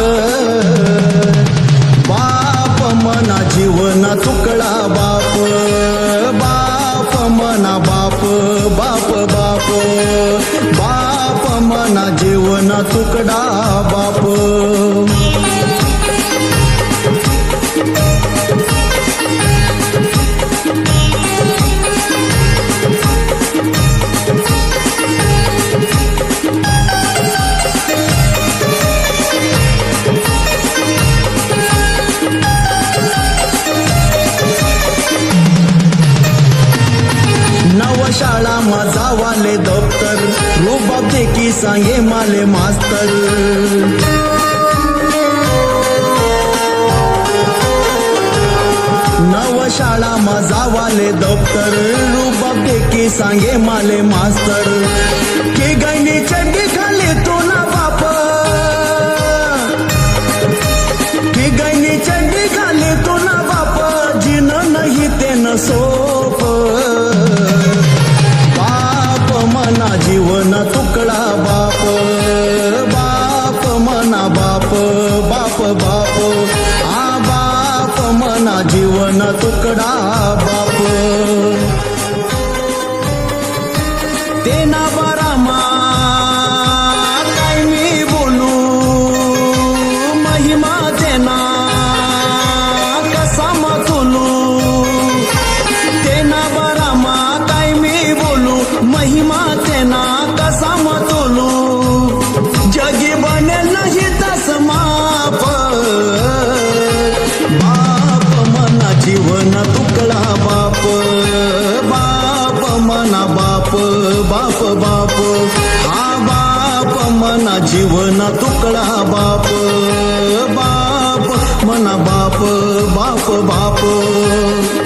मना जीवन तुकडा बाप बाप मना बाप बाप बाप बाप मना जीवन तुकडा बाप शाळा माझा वाले दफ्तर रुबाब दे की सांगे माले मास्तर नव शाळा माझा वाले दफ्तर रुबाब दे की सांगे माले मास्तर की गैनी चड्डी खाली तो ना बाप की गैनी चड्डी खाली तो ना बाप जिन नाही ते न सोप मना जीवन तुकडा बाप बाप मना बाप बाप बाप हा बाप मना जीवन तुकडा बाप तेना बारामा काय मी बोलू महिमा तेना कसा मतुलू तेना बारामा काय मी बोलू महिमा तेना कसा मतोलू जगी बनेल नाही तस माप बाप मना जीवन तुकडा बाप बाप मना बाप बाप बाप हा बाप मना जीवन तुकडा बाप बाप मना बाप बाप बाप